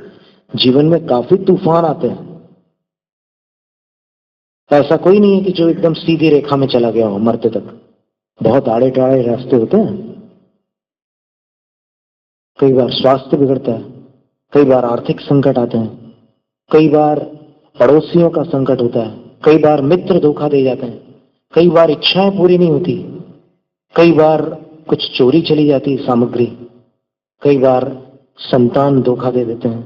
जीवन में काफी तूफान आते हैं। ऐसा कोई नहीं है कि जो एकदम सीधी रेखा में चला गया हो मरते तक, बहुत आड़े टाड़े रास्ते होते हैं। कई बार स्वास्थ्य बिगड़ता है, कई बार आर्थिक संकट आते हैं, कई बार पड़ोसियों का संकट होता है, कई बार मित्र धोखा दे जाते हैं, कई बार इच्छाएं पूरी नहीं होती, कई बार कुछ चोरी चली जाती है सामग्री, कई बार संतान धोखा दे देते हैं,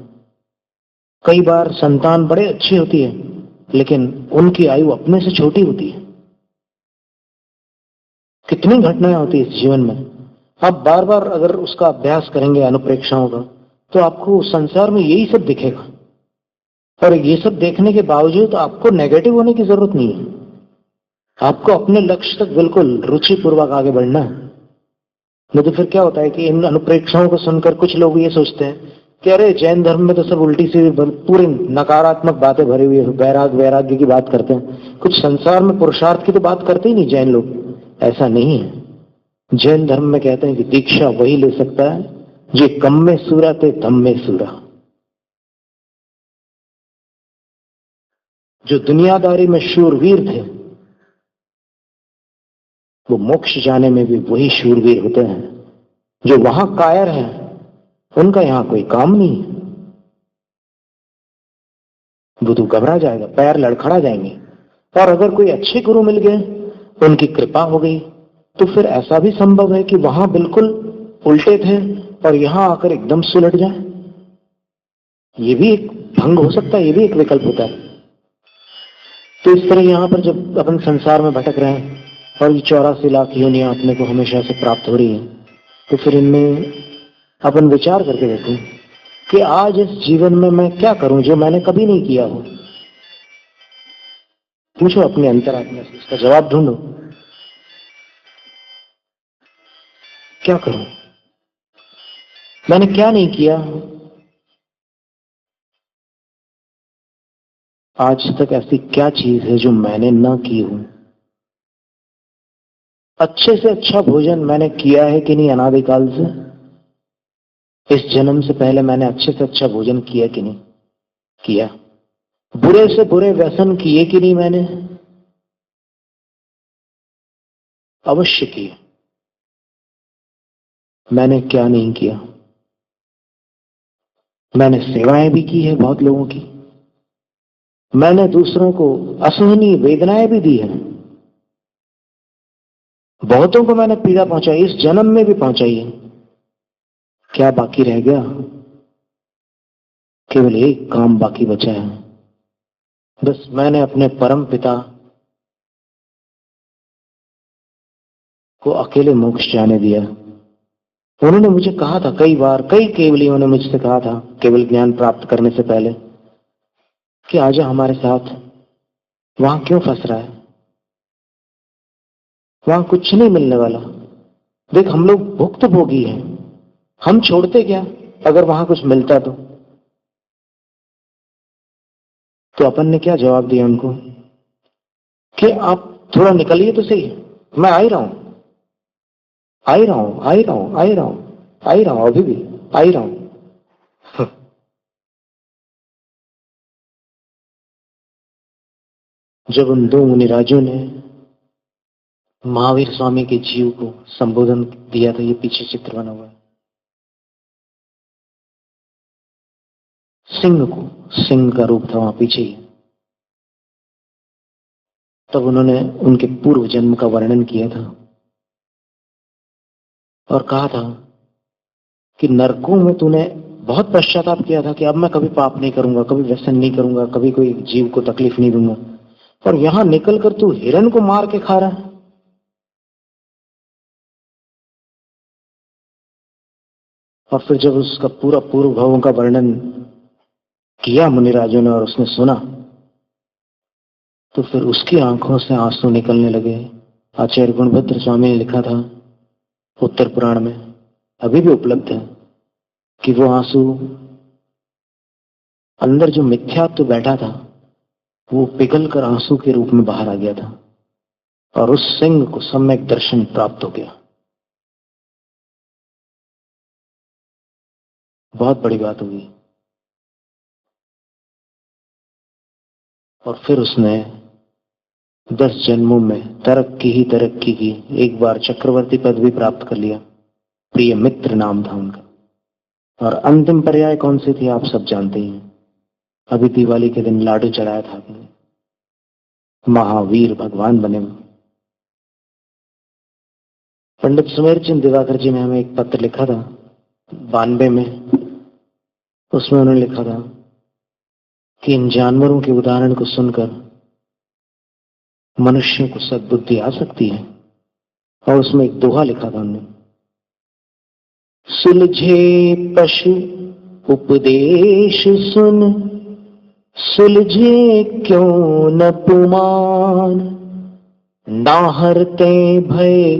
कई बार संतान बड़े अच्छी होती है लेकिन उनकी आयु अपने से छोटी होती है। कितनी घटनाएं होती है इस जीवन में। आप बार बार अगर उसका अभ्यास करेंगे अनुप्रेक्षाओं का, तो आपको संसार में यही सब दिखेगा। और ये सब देखने के बावजूद आपको नेगेटिव होने की जरूरत नहीं है। आपको अपने लक्ष्य तक बिल्कुल रुचि पूर्वक आगे बढ़ना है। नहीं तो फिर क्या होता है कि इन अनुप्रेक्षाओं को सुनकर कुछ लोग ये सोचते हैं कि अरे जैन धर्म में तो सब उल्टी सी पूरी नकारात्मक बातें भरी हुई है, वैराग्य की बात करते हैं, कुछ संसार में पुरुषार्थ की तो बात करते ही नहीं जैन लोग। ऐसा नहीं है। जैन धर्म में कहते हैं कि दीक्षा वही ले सकता है जो कम में सूरा थे धम में सूरा। जो दुनियादारी में शूरवीर थे वो मोक्ष जाने में भी वही शूरवीर होते हैं। जो वहां कायर हैं उनका यहां कोई काम नहीं है। वो तो घबरा जाएगा, पैर लड़खड़ा जाएंगे। और अगर कोई अच्छे गुरु मिल गए, उनकी कृपा हो गई, तो फिर ऐसा भी संभव है कि वहां बिल्कुल उल्टे थे और यहां आकर एकदम सुलट जाए। ये भी एक भंग हो सकता है, ये भी एक विकल्प होता है। तो इस तरह यहां पर जब अपन संसार में भटक रहे हैं और ये 84 लाख योनियां अपने को हमेशा से प्राप्त हो रही है, तो फिर इनमें अपन विचार करके देखें कि आज इस जीवन में मैं क्या करूं जो मैंने कभी नहीं किया हो। पूछो अपने अंतरात्मा से, इसका जवाब ढूंढो। क्या करूं, मैंने क्या नहीं किया आज तक, ऐसी क्या चीज है जो मैंने ना की हो। अच्छे से अच्छा भोजन मैंने किया है कि नहीं अनादिकाल से। इस जन्म से पहले मैंने अच्छे से अच्छा भोजन किया कि नहीं किया। बुरे से बुरे व्यसन किए कि नहीं मैंने, अवश्य किए। मैंने क्या नहीं किया, मैंने सेवाएं भी की है बहुत लोगों की, मैंने दूसरों को असहनीय वेदनाएं भी दी है, बहुतों को मैंने पीड़ा पहुंचाई, इस जन्म में भी पहुंचाई है। क्या बाकी रह गया, केवल एक काम बाकी बचा है। बस मैंने अपने परम पिता को अकेले मोक्ष जाने दिया। उन्होंने मुझे कहा था कई बार, कई केवलियों ने मुझसे कहा था केवल ज्ञान प्राप्त करने से पहले कि आजा हमारे साथ, वहां क्यों फंस रहा है, वहां कुछ नहीं मिलने वाला। देख हम लोग भुक्त भोगी हैं, हम छोड़ते क्या अगर वहां कुछ मिलता तो अपन ने क्या जवाब दिया उनको कि आप थोड़ा निकलिए तो सही, मैं आ ही रहा हूं, आ ही रहा हूं, आ ही रहा हूं, आ ही रहा हूं, आ ही रहा हूं, अभी भी आ ही रहा हूं। जब उन दो मुनिराजों ने महावीर स्वामी के जीव को संबोधन दिया था, ये पीछे चित्र बना हुआ है, सिंह को, सिंह का रूप था वहां पीछे ही। तब उन्होंने उनके पूर्व जन्म का वर्णन किया था और कहा था कि नरकों में तूने बहुत पश्चाताप किया था कि अब मैं कभी पाप नहीं करूंगा, कभी व्यसन नहीं करूंगा, कभी कोई जीव को तकलीफ नहीं दूंगा, और यहां निकलकर तू हिरण को मार के खा रहा है। और फिर जब उसका पूरा पूर्व भावों का वर्णन किया मुनिराजों ने और उसने सुना, तो फिर उसकी आंखों से आंसू निकलने लगे। आचार्य गुणभद्र स्वामी ने लिखा था उत्तर पुराण में, अभी भी उपलब्ध है, कि वो आंसू अंदर जो मिथ्यात्व बैठा था वो पिघलकर आंसू के रूप में बाहर आ गया था और उस सिंह को सम्यक दर्शन प्राप्त हो गया। बहुत बड़ी बात हुई। और फिर उसने 10 जन्मों में तरक्की ही तरक्की की, एक बार चक्रवर्ती पद भी प्राप्त कर लिया। प्रिय मित्र नाम था उनका। और अंतिम पर्याय कौन सी थी आप सब जानते ही हैं। अभी दिवाली के दिन लाडू चढ़ाया था आपने, महावीर भगवान बने। पंडित सुमेर चंद दिवाकर जी ने हमें एक पत्र लिखा था 92 में। उसमें उन्होंने लिखा था कि इन जानवरों के उदाहरण को सुनकर मनुष्यों को सद्बुद्धि आ सकती है। और उसमें एक दोहा लिखा था उन्होंने, सुलझे पशु उपदेश सुन, सुलझे क्यों न पुमान, ना हरते भय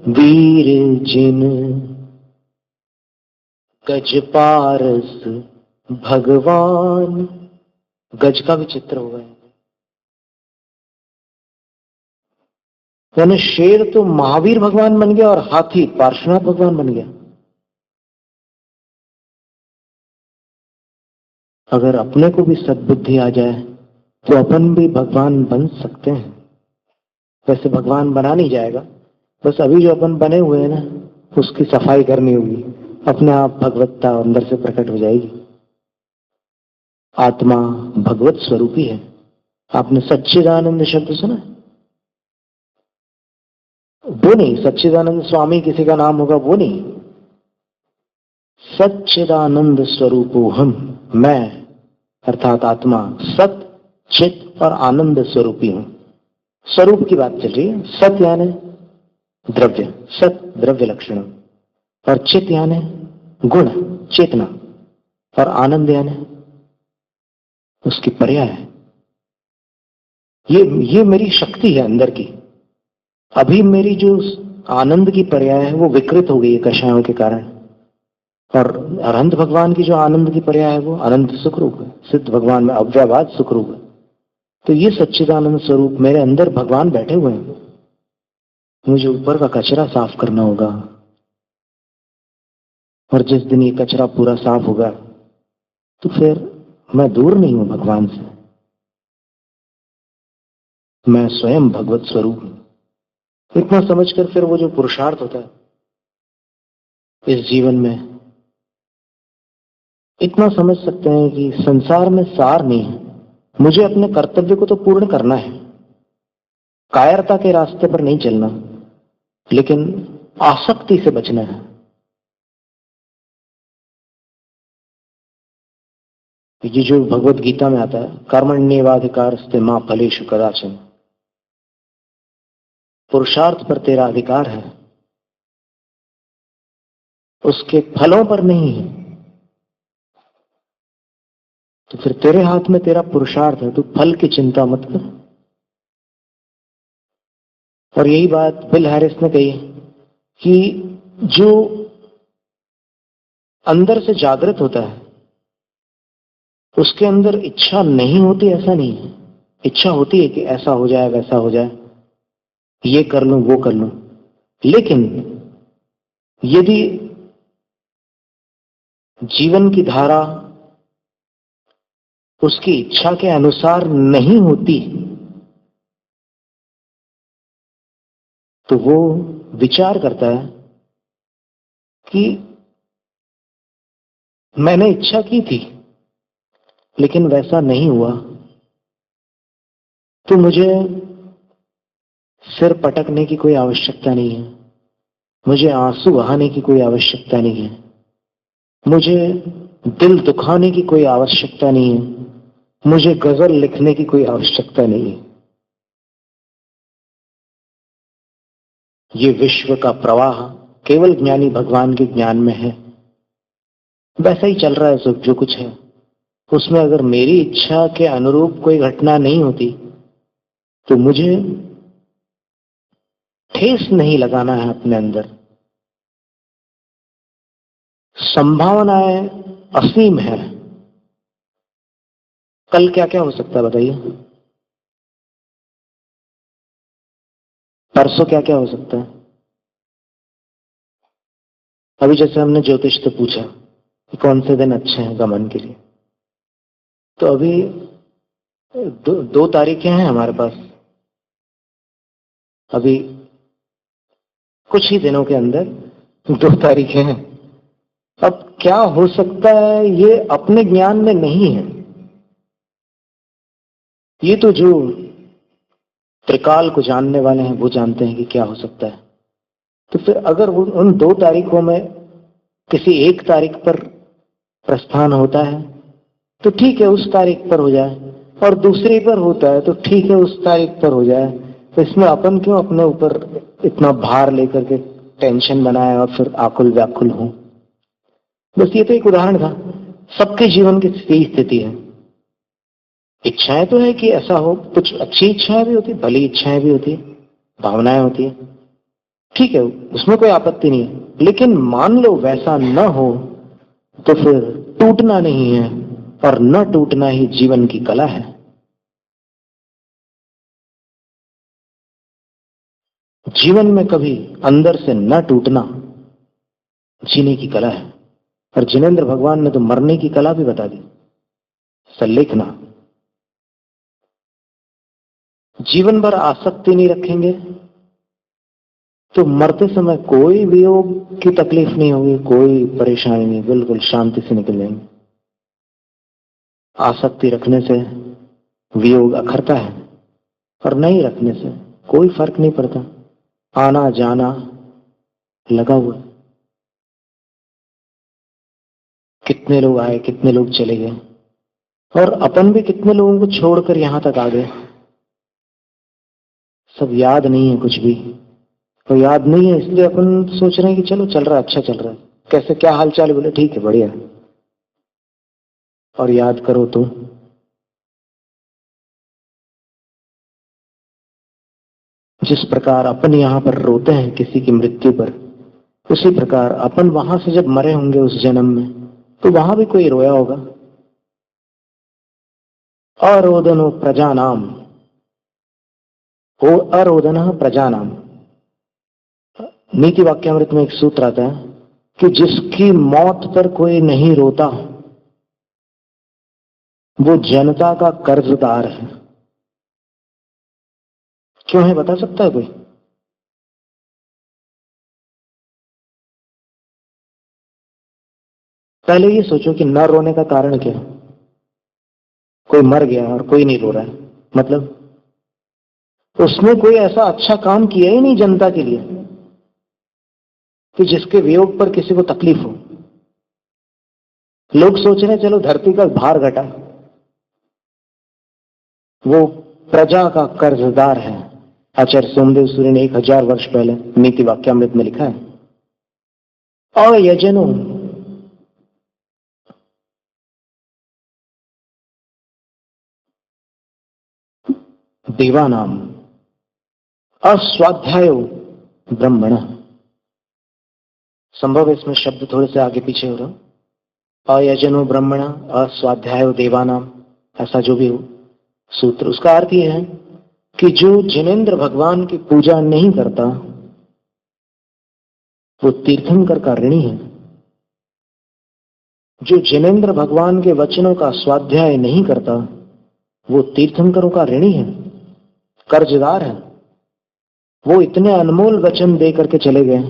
वीर जिन, गज पारस भगवान। गज का भी चित्र होगा, यानी शेर तो महावीर भगवान बन गया और हाथी पार्श्वनाथ भगवान बन गया। अगर अपने को भी सद्बुद्धि आ जाए तो अपन भी भगवान बन सकते हैं। वैसे भगवान बना नहीं जाएगा, बस अभी जो अपन बने हुए हैं ना, उसकी सफाई करनी होगी। अपने आप भगवत्ता अंदर से प्रकट हो जाएगी। आत्मा भगवत स्वरूपी है। आपने सच्चिदानंद शब्द सुना? वो नहीं, सच्चिदानंद स्वामी किसी का नाम होगा वो नहीं। सच्चिदानंद स्वरूपो हम, मैं अर्थात आत्मा सत चित और आनंद स्वरूपी हूं। स्वरूप की बात चल रही है। सत यानी द्रव्य, सत द्रव्य लक्षण, और चित यानी गुण चेतना, और आनंद यानी उसकी पर्याय है। ये मेरी शक्ति है अंदर की। अभी मेरी जो आनंद की पर्याय है वो विकृत हो गई है कषायों के कारण, और अनंत भगवान की जो आनंद की पर्याय है वो अनंत सुख रूप है, सिद्ध भगवान में अव्ययवाद सुख रूप है। तो ये सच्चिदानंद स्वरूप मेरे अंदर भगवान बैठे हुए हैं। मुझे ऊपर का कचरा साफ करना होगा, और जिस दिन ये कचरा पूरा साफ होगा तो फिर मैं दूर नहीं हूं भगवान से, मैं स्वयं भगवत स्वरूप हूं। इतना समझकर फिर वो जो पुरुषार्थ होता है इस जीवन में, इतना समझ सकते हैं कि संसार में सार नहीं है। मुझे अपने कर्तव्य को तो पूर्ण करना है, कायरता के रास्ते पर नहीं चलना, लेकिन आसक्ति से बचना है। ये जो भगवत गीता में आता है, कर्मण्येवाधिकारस्ते मा फलेषु कदाचन, पुरुषार्थ पर तेरा अधिकार है, उसके फलों पर नहीं है। तो फिर तेरे हाथ में तेरा पुरुषार्थ है, तू फल की चिंता मत कर। और यही बात बिल हैरिस ने कही कि जो अंदर से जागृत होता है उसके अंदर इच्छा नहीं होती, ऐसा नहीं है। इच्छा होती है कि ऐसा हो जाए वैसा हो जाए, ये कर लूं वो कर लूं, लेकिन यदि जीवन की धारा उसकी इच्छा के अनुसार नहीं होती तो वो विचार करता है कि मैंने इच्छा की थी लेकिन वैसा नहीं हुआ, तो मुझे सिर पटकने की कोई आवश्यकता नहीं है, मुझे आंसू बहाने की कोई आवश्यकता नहीं है, मुझे दिल दुखाने की कोई आवश्यकता नहीं है, मुझे गजल लिखने की कोई आवश्यकता नहीं है। ये विश्व का प्रवाह केवल ज्ञानी भगवान के ज्ञान में है। वैसा ही चल रहा है सब जो कुछ है। उसमें अगर मेरी इच्छा के अनुरूप कोई घटना नहीं होती तो मुझे ठेस नहीं लगाना है अपने अंदर। संभावनाएं असीम है। कल क्या क्या हो सकता है बताइए। परसों क्या क्या हो सकता है? अभी जैसे हमने ज्योतिष से पूछा कि कौन से दिन अच्छे हैं गमन के लिए, तो अभी दो तारीखें हैं हमारे पास। अभी कुछ ही दिनों के अंदर 2 तारीखें हैं। अब क्या हो सकता है ये अपने ज्ञान में नहीं है। ये तो जो त्रिकाल को जानने वाले हैं वो जानते हैं कि क्या हो सकता है। तो फिर अगर उन 2 तारीखों में किसी एक तारीख पर प्रस्थान होता है तो ठीक है, उस तारीख पर हो जाए, और दूसरी पर होता है तो ठीक है, उस तारीख पर हो जाए। तो इसमें अपन क्यों अपने ऊपर इतना भार लेकर के टेंशन बनाए और फिर आकुल व्याकुल हो। बस ये तो एक उदाहरण था। सबके जीवन की यही स्थिति है। इच्छाएं तो है कि ऐसा हो, कुछ अच्छी इच्छाएं भी होती, भली इच्छाएं भी होती, भावनाएं होती है, ठीक है, उसमें कोई आपत्ति नहीं है। लेकिन मान लो वैसा न हो तो फिर टूटना नहीं है, और न टूटना ही जीवन की कला है। जीवन में कभी अंदर से न टूटना जीने की कला है। और जिनेंद्र भगवान ने तो मरने की कला भी बता दी, सल्लेखना। जीवन भर आसक्ति नहीं रखेंगे तो मरते समय कोई वियोग की तकलीफ नहीं होगी, कोई परेशानी नहीं, बिल्कुल शांति से निकल जाएंगे। आसक्ति रखने से वियोग अखरता है, और नहीं रखने से कोई फर्क नहीं पड़ता। आना जाना लगा हुआ। कितने लोग आए, कितने लोग चले गए, और अपन भी कितने लोगों को छोड़कर यहां तक आ गए। सब याद नहीं है कुछ भी। तो याद नहीं है इसलिए अपन सोच रहे हैं कि चलो चल रहा है, अच्छा चल रहा है, कैसे क्या हाल चाल, बोले ठीक है बढ़िया। और याद करो तो जिस प्रकार अपन यहां पर रोते हैं किसी की मृत्यु पर, उसी प्रकार अपन वहां से जब मरे होंगे उस जन्म में, तो वहां भी कोई रोया होगा। अरोदनो प्रजा नाम, हो अरोदन प्रजा नाम। नीति वाक्यामृत में एक सूत्र आता है कि जिसकी मौत पर कोई नहीं रोता वो जनता का कर्जदार है। क्यों है बता सकता है कोई? पहले ये सोचो कि न रोने का कारण क्या है। कोई मर गया और कोई नहीं रो रहा है, मतलब उसने कोई ऐसा अच्छा काम किया ही नहीं जनता के लिए कि जिसके वियोग पर किसी को तकलीफ हो। लोग सोच रहे हैं चलो धरती का भार घटा, वो प्रजा का कर्जदार है। आचार्य सोमदेव सूर्य ने 1000 वर्ष पहले नीति वाक्यामृत में लिखा है, अयजनो देवानाम अस्वाध्यायो ब्रह्मण। संभव है इसमें शब्द थोड़े से आगे पीछे हो रहा, अयजनो ब्रह्मण अस्वाध्यायो देवानाम, ऐसा जो भी हो सूत्र, उसका अर्थ यह है कि जो जिनेंद्र भगवान की पूजा नहीं करता वो तीर्थंकर का ऋणी है। जो जिनेंद्र भगवान के वचनों का स्वाध्याय नहीं करता वो तीर्थंकरों का ऋणी है, कर्जदार है। वो इतने अनमोल वचन दे करके चले गए,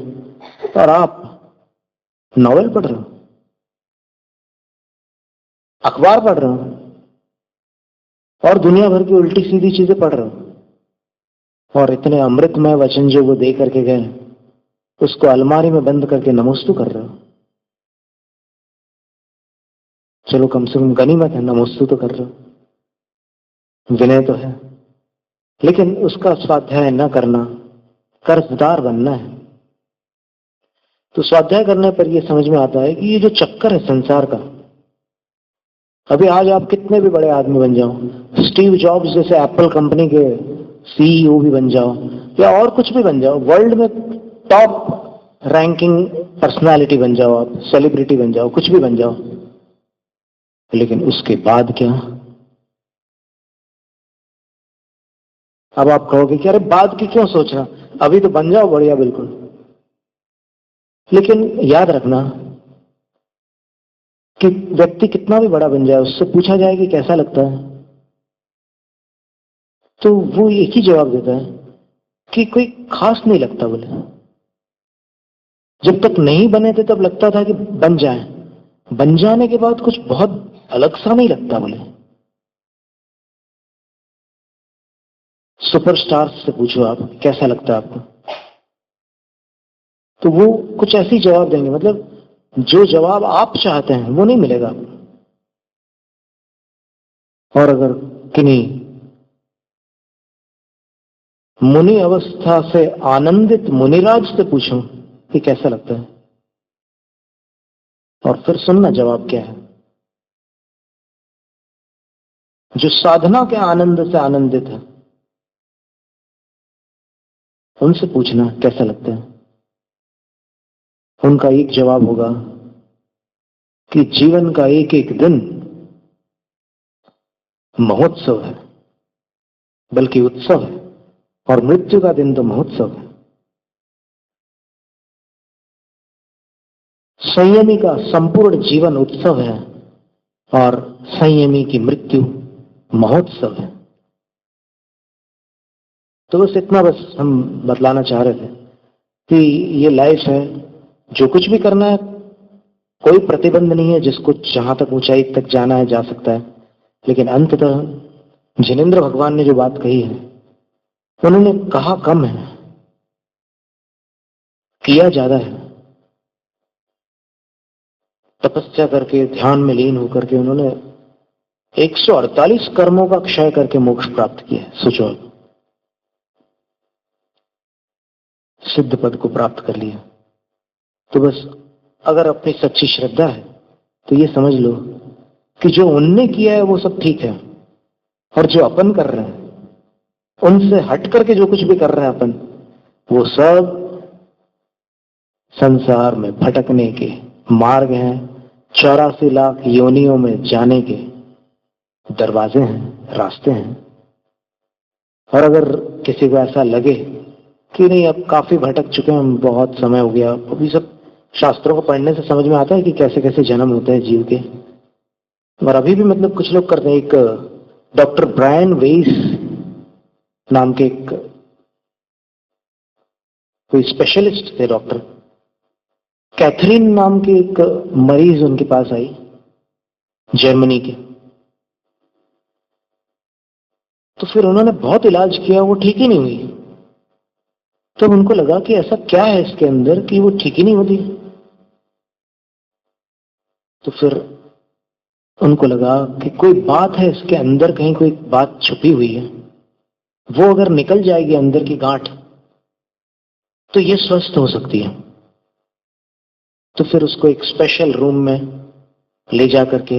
और आप नॉवेल पढ़ रहे हो, अखबार पढ़ रहे हो, और दुनिया भर की उल्टी सीधी चीजें पढ़ रहे हो, और इतने अमृतमय वचन जो वो दे करके गए उसको अलमारी में बंद करके नमोस्तु कर रहे हो। चलो कम से कम गनीमत है, नमोस्तु तो कर रहे हो, विनय तो है। लेकिन उसका स्वाध्याय न करना, कर्जदार बनना है। तो स्वाध्याय करने पर यह समझ में आता है कि ये जो चक्कर है संसार का, अभी आज आप कितने भी बड़े आदमी बन जाओ, स्टीव जॉब्स जैसे एप्पल कंपनी के सीईओ भी बन जाओ, या और कुछ भी बन जाओ, वर्ल्ड में टॉप रैंकिंग पर्सनालिटी बन जाओ, आप सेलिब्रिटी बन जाओ, कुछ भी बन जाओ, लेकिन उसके बाद क्या? अब आप कहोगे कि अरे बाद की क्यों सोच रहा, अभी तो बन जाओ बढ़िया बिल्कुल। लेकिन याद रखना कि व्यक्ति कितना भी बड़ा बन जाए, उससे पूछा जाए कि कैसा लगता है, तो वो एक ही जवाब देता है कि कोई खास नहीं लगता बोले। जब तक नहीं बने थे तब लगता था कि बन जाए, बन जाने के बाद कुछ बहुत अलग सा नहीं लगता बोले। सुपरस्टार से पूछो आप कैसा लगता है आपको, तो वो कुछ ऐसी जवाब देंगे, मतलब जो जवाब आप चाहते हैं वो नहीं मिलेगा आपको। और अगर किन्हीं मुनि अवस्था से आनंदित मुनिराज से पूछूं कि कैसा लगता है, और फिर सुनना जवाब क्या है। जो साधना के आनंद से आनंदित है उनसे पूछना कैसा लगता है, उनका एक जवाब होगा कि जीवन का एक एक दिन महोत्सव है, बल्कि उत्सव है, और मृत्यु का दिन तो महोत्सव है। संयमी का संपूर्ण जीवन उत्सव है और संयमी की मृत्यु महोत्सव है। तो बस इतना बस हम बतलाना चाह रहे थे कि ये लाइफ है, जो कुछ भी करना है, कोई प्रतिबंध नहीं है, जिसको जहां तक ऊंचाई तक जाना है जा सकता है। लेकिन अंततः जिनेंद्र भगवान ने जो बात कही है, उन्होंने कहा कम है, किया ज्यादा है। तपस्या करके ध्यान में लीन होकर के उन्होंने 148 कर्मों का क्षय करके मोक्ष प्राप्त किया है। सोचो, सिद्ध पद को प्राप्त कर लिया। तो बस अगर अपनी सच्ची श्रद्धा है तो ये समझ लो कि जो उनने किया है वो सब ठीक है, और जो अपन कर रहे हैं उनसे हट करके जो कुछ भी कर रहे हैं अपन, वो सब संसार में भटकने के मार्ग हैं, 84 लाख योनियों में जाने के दरवाजे हैं, रास्ते हैं। और अगर किसी को ऐसा लगे कि नहीं अब काफी भटक चुके हैं हम, बहुत समय हो गया, अभी सब शास्त्रों को पढ़ने से समझ में आता है कि कैसे कैसे जन्म होते हैं जीव के, और अभी भी मतलब कुछ लोग करते हैं। एक डॉक्टर ब्रायन वेइस नाम के एक कोई स्पेशलिस्ट थे डॉक्टर, कैथरीन नाम की एक मरीज उनके पास आई जर्मनी के। तो फिर उन्होंने बहुत इलाज किया, वो ठीक ही नहीं हुई। तब उनको लगा कि ऐसा क्या है इसके अंदर कि वो ठीक ही नहीं होती। तो फिर उनको लगा कि कोई बात है इसके अंदर, कहीं कोई बात छुपी हुई है, वो अगर निकल जाएगी अंदर की गांठ तो ये स्वस्थ हो सकती है। तो फिर उसको एक स्पेशल रूम में ले जा करके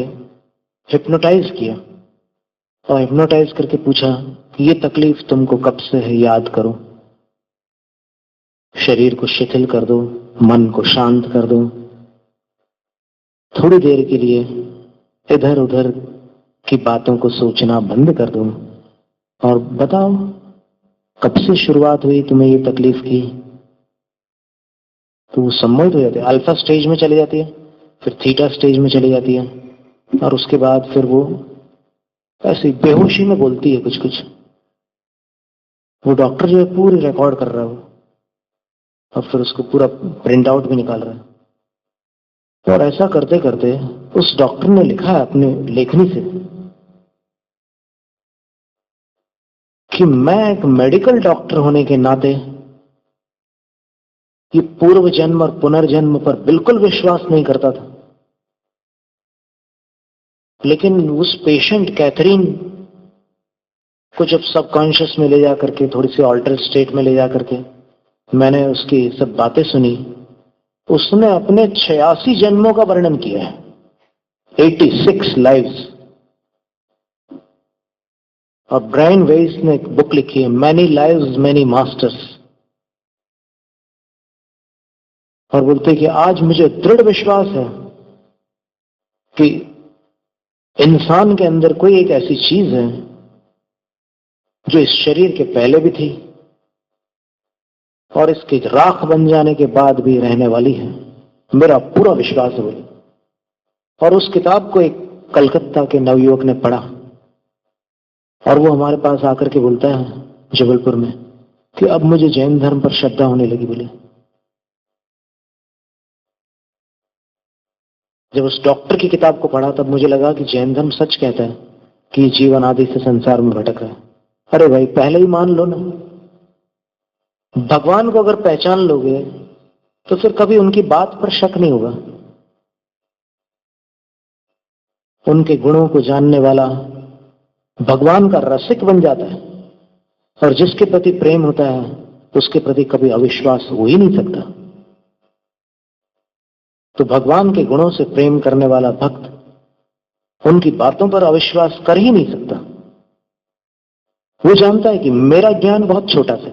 हिप्नोटाइज किया, और हिप्नोटाइज करके पूछा कि ये तकलीफ तुमको कब से है, याद करो, शरीर को शिथिल कर दो, मन को शांत कर दो, थोड़ी देर के लिए इधर उधर की बातों को सोचना बंद कर दो, और बताओ कब से शुरुआत हुई तुम्हें ये तकलीफ की। तो वो सम्मोहित हो जाती है, अल्फा स्टेज में चली जाती है, फिर थीटा स्टेज में चली जाती है, और उसके बाद फिर वो ऐसी बेहोशी में बोलती है कुछ कुछ। वो डॉक्टर जो है पूरी रिकॉर्ड कर रहा है वो, और फिर उसको पूरा प्रिंट आउट भी निकाल रहा है। और ऐसा करते करते उस डॉक्टर ने लिखा है अपने लेखनी से कि मैं एक मेडिकल डॉक्टर होने के नाते ये पूर्व जन्म और पुनर्जन्म पर बिल्कुल विश्वास नहीं करता था। लेकिन उस पेशेंट कैथरीन को जब सबकॉन्शियस में ले जाकर के, थोड़ी सी ऑल्टर स्टेट में ले जाकर के मैंने उसकी सब बातें सुनी, उसने अपने 86 जन्मों का वर्णन किया है, 86 लाइव्स। और ब्रायन वेइस ने एक बुक लिखी है, मैनी लाइव्स मैनी मास्टर्स, और बोलते कि आज मुझे दृढ़ विश्वास है कि इंसान के अंदर कोई एक ऐसी चीज है जो इस शरीर के पहले भी थी और इसके राख बन जाने के बाद भी रहने वाली है, मेरा पूरा विश्वास है बोले। और उस किताब को एक कलकत्ता के नवयुवक ने पढ़ा और वो हमारे पास आकर के बोलता है जबलपुर में कि अब मुझे जैन धर्म पर श्रद्धा होने लगी बोले। जब उस डॉक्टर की किताब को पढ़ा तब मुझे लगा कि जैन धर्म सच कहता है कि जीवन आदि से संसार में भटक रहा है। अरे भाई, पहले ही मान लो ना, भगवान को अगर पहचान लोगे तो फिर कभी उनकी बात पर शक नहीं होगा। उनके गुणों को जानने वाला भगवान का रसिक बन जाता है, और जिसके प्रति प्रेम होता है उसके प्रति कभी अविश्वास हो ही नहीं सकता। तो भगवान के गुणों से प्रेम करने वाला भक्त उनकी बातों पर अविश्वास कर ही नहीं सकता। वो जानता है कि मेरा ज्ञान बहुत छोटा सा,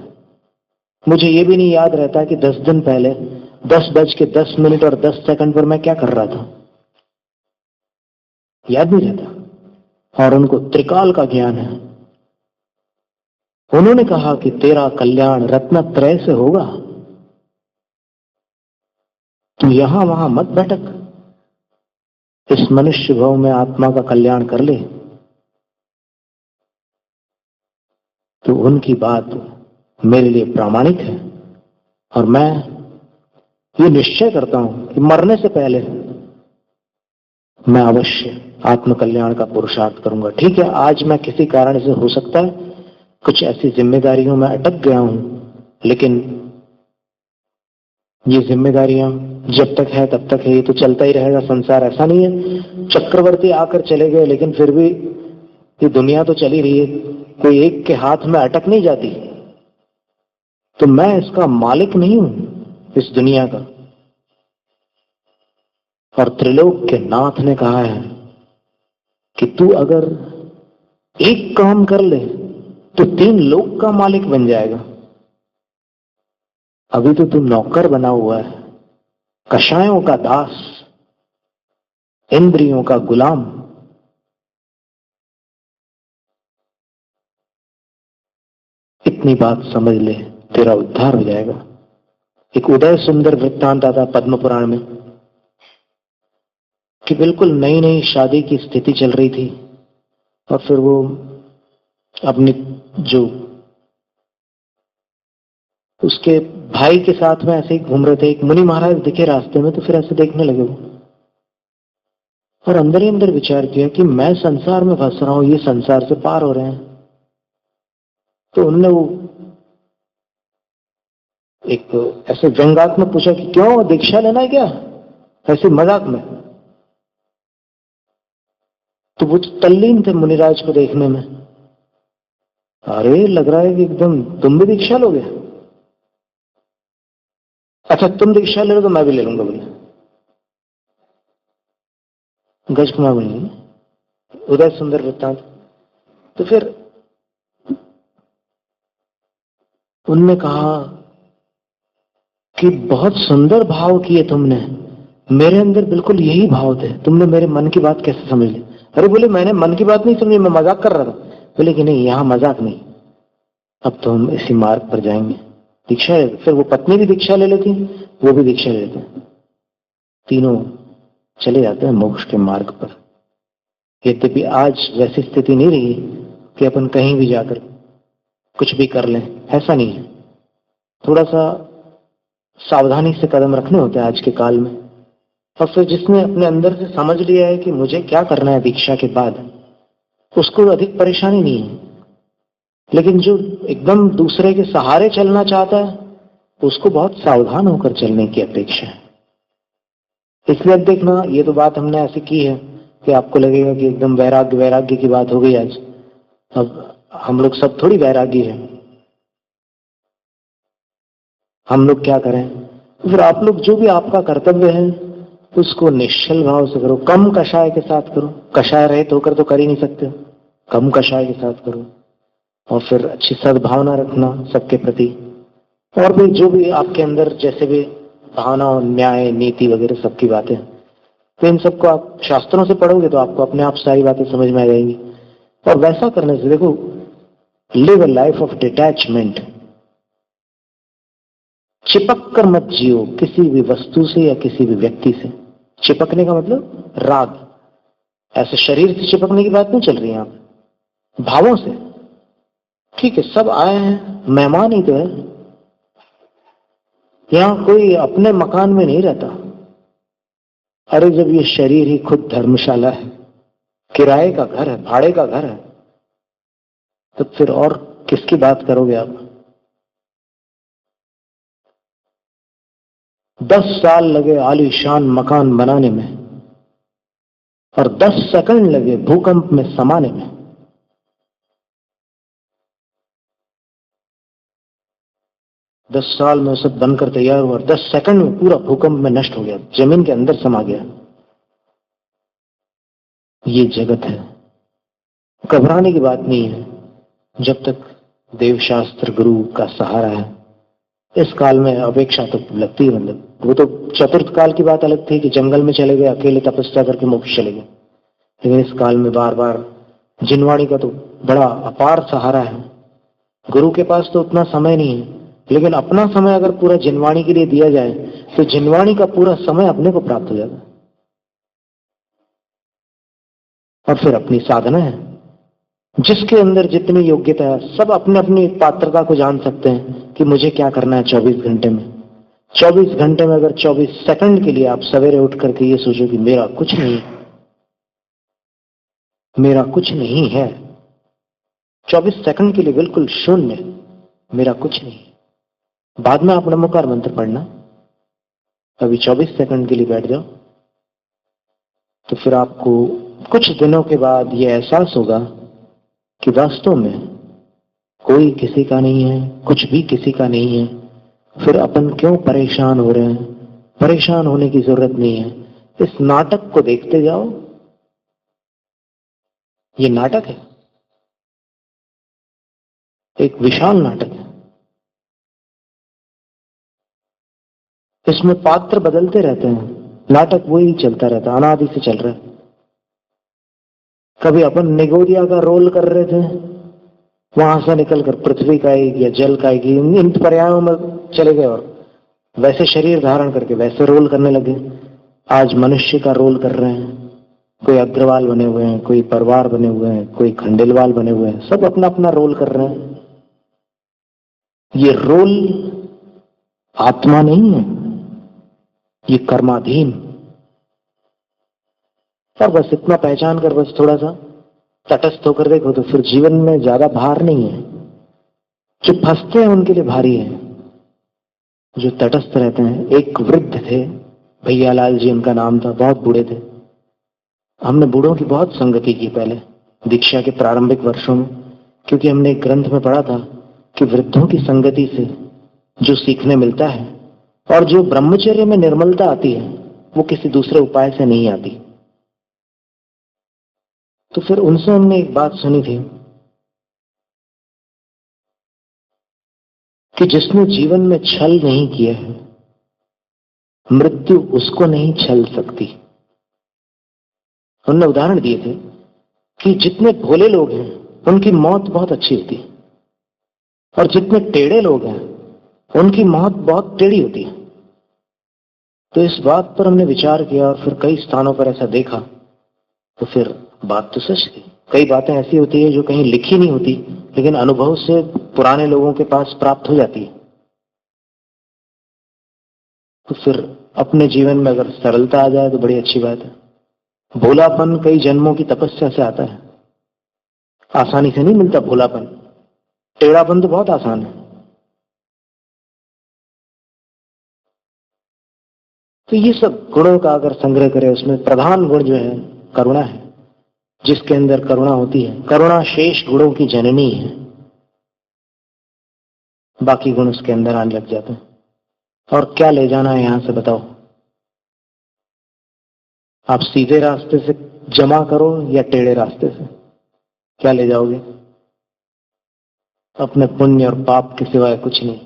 मुझे ये भी नहीं याद रहता कि 10 दिन पहले 10:10 और 10 सेकंड पर मैं क्या कर रहा था, याद नहीं रहता। और उनको त्रिकाल का ज्ञान है। उन्होंने कहा कि तेरा कल्याण रत्नत्रय से होगा, तू यहां वहां मत भटक, इस मनुष्य भाव में आत्मा का कल्याण कर ले। तो उनकी बात मेरे लिए प्रामाणिक है, और मैं ये निश्चय करता हूं कि मरने से पहले मैं अवश्य आत्म कल्याण का पुरुषार्थ करूंगा। ठीक है, आज मैं किसी कारण से हो सकता है कुछ ऐसी जिम्मेदारियों में अटक गया हूं, लेकिन ये जिम्मेदारियां जब तक है तब तक है, ये तो चलता ही रहेगा संसार। ऐसा नहीं है चक्रवर्ती आकर चले गए लेकिन फिर भी ये दुनिया तो चली रही है, कोई एक के हाथ में अटक नहीं जाती। तो मैं इसका मालिक नहीं हूं, इस दुनिया का। और त्रिलोक के नाथ ने कहा है कि तू अगर एक काम कर ले तो 3 लोक का मालिक बन जाएगा। अभी तो तू नौकर बना हुआ है, कषायों का दास, इंद्रियों का गुलाम। इतनी बात समझ ले, तेरा उद्धार हो जाएगा। एक उदय सुंदर वृत्तांत आता पद्म पुराण में कि बिल्कुल नई नई शादी की स्थिति चल रही थी, और फिर वो अपनी जो उसके भाई के साथ में ऐसे ही घूम रहे थे, एक मुनि महाराज दिखे रास्ते में, तो फिर ऐसे देखने लगे वो, और अंदर ही अंदर विचार किया कि मैं संसार में फंस रहा हूं, ये संसार से पार हो रहे हैं। तो उनने वो एक ऐसे व्यंगात्मक पूछा कि क्यों दीक्षा लेना है क्या, ऐसे मजाक में। तो वो तल्लीन थे मुनिराज को देखने में। अरे लग रहा है कि एकदम तुम भी दीक्षा लोगे। अच्छा तुम दीक्षा ले लो तो मैं भी ले लूंगा बोले। गज कुमार बोले उदय सुंदर वृत्तांत। तो फिर उनने कहा कि बहुत सुंदर भाव किए तुमने, मेरे अंदर बिल्कुल यही भाव थे, तुमने मेरे मन की बात कैसे समझ ली। अरे बोले मैंने मन की बात नहीं समझी, मैं मजाक कर रहा था। बोले कि नहीं, यहां मजाक नहीं, अब तो हम इसी मार्ग पर जाएंगे, दीक्षा। फिर वो पत्नी भी दीक्षा ले लेती, वो भी दीक्षा ले लेते, तीनों चले जाते हैं मोक्ष के मार्ग पर। यद्यपि आज वैसी स्थिति नहीं रही कि अपन कहीं भी जाकर कुछ भी कर लें, ऐसा नहीं है। थोड़ा सा सावधानी से कदम रखने होते हैं आज के काल में। और फिर जिसने अपने अंदर से समझ लिया है कि मुझे क्या करना है दीक्षा के बाद, उसको अधिक परेशानी नहीं है। लेकिन जो एकदम दूसरे के सहारे चलना चाहता है, उसको बहुत सावधान होकर चलने की अपेक्षा है। इसलिए अब देखना, ये तो बात हमने ऐसी की है कि आपको लगेगा कि एकदम वैराग्य वैराग्य की बात हो गई आज। अब हम लोग सब थोड़ी वैरागी है, हम लोग क्या करें। फिर आप लोग जो भी आपका कर्तव्य है उसको निश्चल भाव से करो, कम कषाय के साथ करो। कषाय रहित होकर तो कर ही नहीं सकते, कम कषाय के साथ करो। और फिर अच्छी सद्भावना रखना सबके प्रति, और भी जो भी आपके अंदर जैसे भी भावना, न्याय, नीति वगैरह सबकी बातें, तो इन सबको आप शास्त्रों से पढ़ोगे तो आपको अपने आप सारी बातें समझ में आ जाएंगी। और वैसा करने से देखो, live a life of detachment. चिपक कर मत जियो किसी भी वस्तु से या किसी भी व्यक्ति से। चिपकने का मतलब राग, ऐसे शरीर से चिपकने की बात नहीं चल रही है, आप भावों से। ठीक है, सब आए हैं, मेहमान ही तो है, यहां कोई अपने मकान में नहीं रहता। अरे जब ये शरीर ही खुद धर्मशाला है, किराए का घर है, भाड़े का घर है, तो फिर और किसकी बात करोगे आप? 10 साल लगे आलीशान मकान बनाने में और 10 सेकंड लगे भूकंप में समाने में। दस साल में सब बनकर तैयार हुआ, 10 सेकंड में पूरा भूकंप में नष्ट हो गया, जमीन के अंदर समा गया। ये जगत है, घबराने की बात नहीं है जब तक देवशास्त्र गुरु का सहारा है। इस काल में अपेक्षा तो लगती है, मतलब वो तो चतुर्थ काल की बात अलग थी कि जंगल में चले गए, अकेले तपस्या करके मोक्ष चले गए, लेकिन इस काल में बार बार जिनवाणी का तो बड़ा अपार सहारा है। गुरु के पास तो उतना समय नहीं है, लेकिन अपना समय अगर पूरा जिनवाणी के लिए दिया जाए तो जिनवाणी का पूरा समय अपने को प्राप्त हो जाता है। और फिर अपनी साधना है, जिसके अंदर जितनी योग्यता है, सब अपने अपनी पात्रता को जान सकते हैं कि मुझे क्या करना है 24 घंटे में। 24 घंटे में अगर 24 सेकंड के लिए आप सवेरे उठ करके ये सोचो कि मेरा कुछ नहीं, मेरा कुछ नहीं है, 24 सेकंड के लिए बिल्कुल शून्य, मेरा कुछ नहीं। बाद में आप नमोकार मंत्र पढ़ना, अभी 24 सेकंड के लिए बैठ जाओ, तो फिर आपको कुछ दिनों के बाद ये एहसास होगा कि वास्तव में कोई किसी का नहीं है, कुछ भी किसी का नहीं है। फिर अपन क्यों परेशान हो रहे हैं? परेशान होने की जरूरत नहीं है। इस नाटक को देखते जाओ, ये नाटक है, एक विशाल नाटक है। इसमें पात्र बदलते रहते हैं, नाटक वही चलता रहता है, अनादि से चल रहा है। कभी अपन निगोदिया का रोल कर रहे थे, वहां से निकलकर पृथ्वी का एक या जल का एक, इन पर्यायों में चले गए और वैसे शरीर धारण करके वैसे रोल करने लगे। आज मनुष्य का रोल कर रहे हैं, कोई अग्रवाल बने हुए हैं, कोई परवार बने हुए हैं, कोई खंडेलवाल बने हुए हैं, सब अपना अपना रोल कर रहे हैं। ये रोल आत्मा नहीं है, ये कर्माधीन। और बस इतना पहचान कर बस थोड़ा सा तटस्थ होकर देखो तो फिर जीवन में ज्यादा भार नहीं है। जो फंसते हैं उनके लिए भारी है, जो तटस्थ रहते हैं। एक वृद्ध थे, भैया लाल जी उनका नाम था, बहुत बूढ़े थे। हमने बूढ़ों की बहुत संगति की पहले दीक्षा के प्रारंभिक वर्षों में, क्योंकि हमने एक ग्रंथ में पढ़ा था कि वृद्धों की संगति से जो सीखने मिलता है और जो ब्रह्मचर्य में निर्मलता आती है वो किसी दूसरे उपाय से नहीं आती। तो फिर उनसे हमने एक बात सुनी थी कि जिसने जीवन में छल नहीं किया है, मृत्यु उसको नहीं छल सकती। उन्होंने उदाहरण दिए थे कि जितने भोले लोग हैं उनकी मौत बहुत अच्छी होती है, और जितने टेढ़े लोग हैं उनकी मौत बहुत टेढ़ी होती है। तो इस बात पर हमने विचार किया और फिर कई स्थानों पर ऐसा देखा, तो फिर बात तो सच थी। कई बातें ऐसी होती है जो कहीं लिखी नहीं होती, लेकिन अनुभव से पुराने लोगों के पास प्राप्त हो जाती है। तो फिर अपने जीवन में अगर सरलता आ जाए तो बड़ी अच्छी बात है। भोलापन कई जन्मों की तपस्या से आता है, आसानी से नहीं मिलता भोलापन। टेढ़ापन तो बहुत आसान है। तो ये सब गुणों का अगर संग्रह करें, उसमें प्रधान गुण जो है करुणा है। जिसके अंदर करुणा होती है, करुणा शेष गुणों की जननी है, बाकी गुण उसके अंदर आने लग जाते हैं। और क्या ले जाना है यहां से बताओ? आप सीधे रास्ते से जमा करो या टेढ़े रास्ते से, क्या ले जाओगे? अपने पुण्य और पाप के सिवाय कुछ नहीं।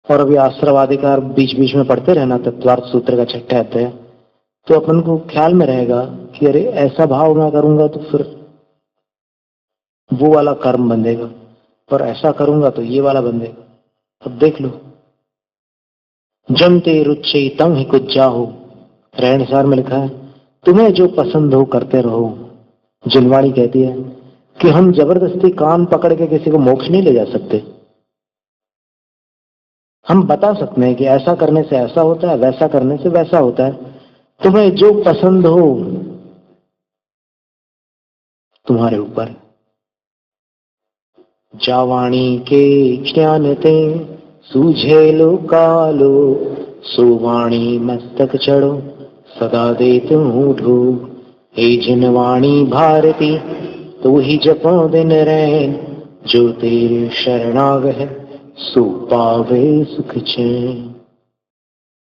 और अभी आश्रवाधिकार बीच बीच में पढ़ते रहना, तत्वार्थ सूत्र का 6वां अध्याय, तो अपन को ख्याल में रहेगा कि अरे ऐसा भाव मैं करूंगा तो फिर वो वाला कर्म बंधेगा, और ऐसा करूंगा तो ये वाला बंधेगा। अब देख लो, जमते रुचि तम ही कुछ जाहो, रहनसार में लिखा है तुम्हें जो पसंद हो करते रहो। जिनवाणी कहती है कि हम जबरदस्ती कान पकड़ के किसी को मोक्ष नहीं ले जा सकते। हम बता सकते हैं कि ऐसा करने से ऐसा होता है, वैसा करने से वैसा होता है, तुम्हें जो पसंद हो तुम्हारे ऊपर। जावाणी के ज्ञानते सूझे लो कालो, सुवाणी मस्तक चढ़ो सदा दे तुम उठो। हे जिनवाणी भारती तो ही जपो दिन रैन, जो तेरे शरणागत सो पावे सुख चैन।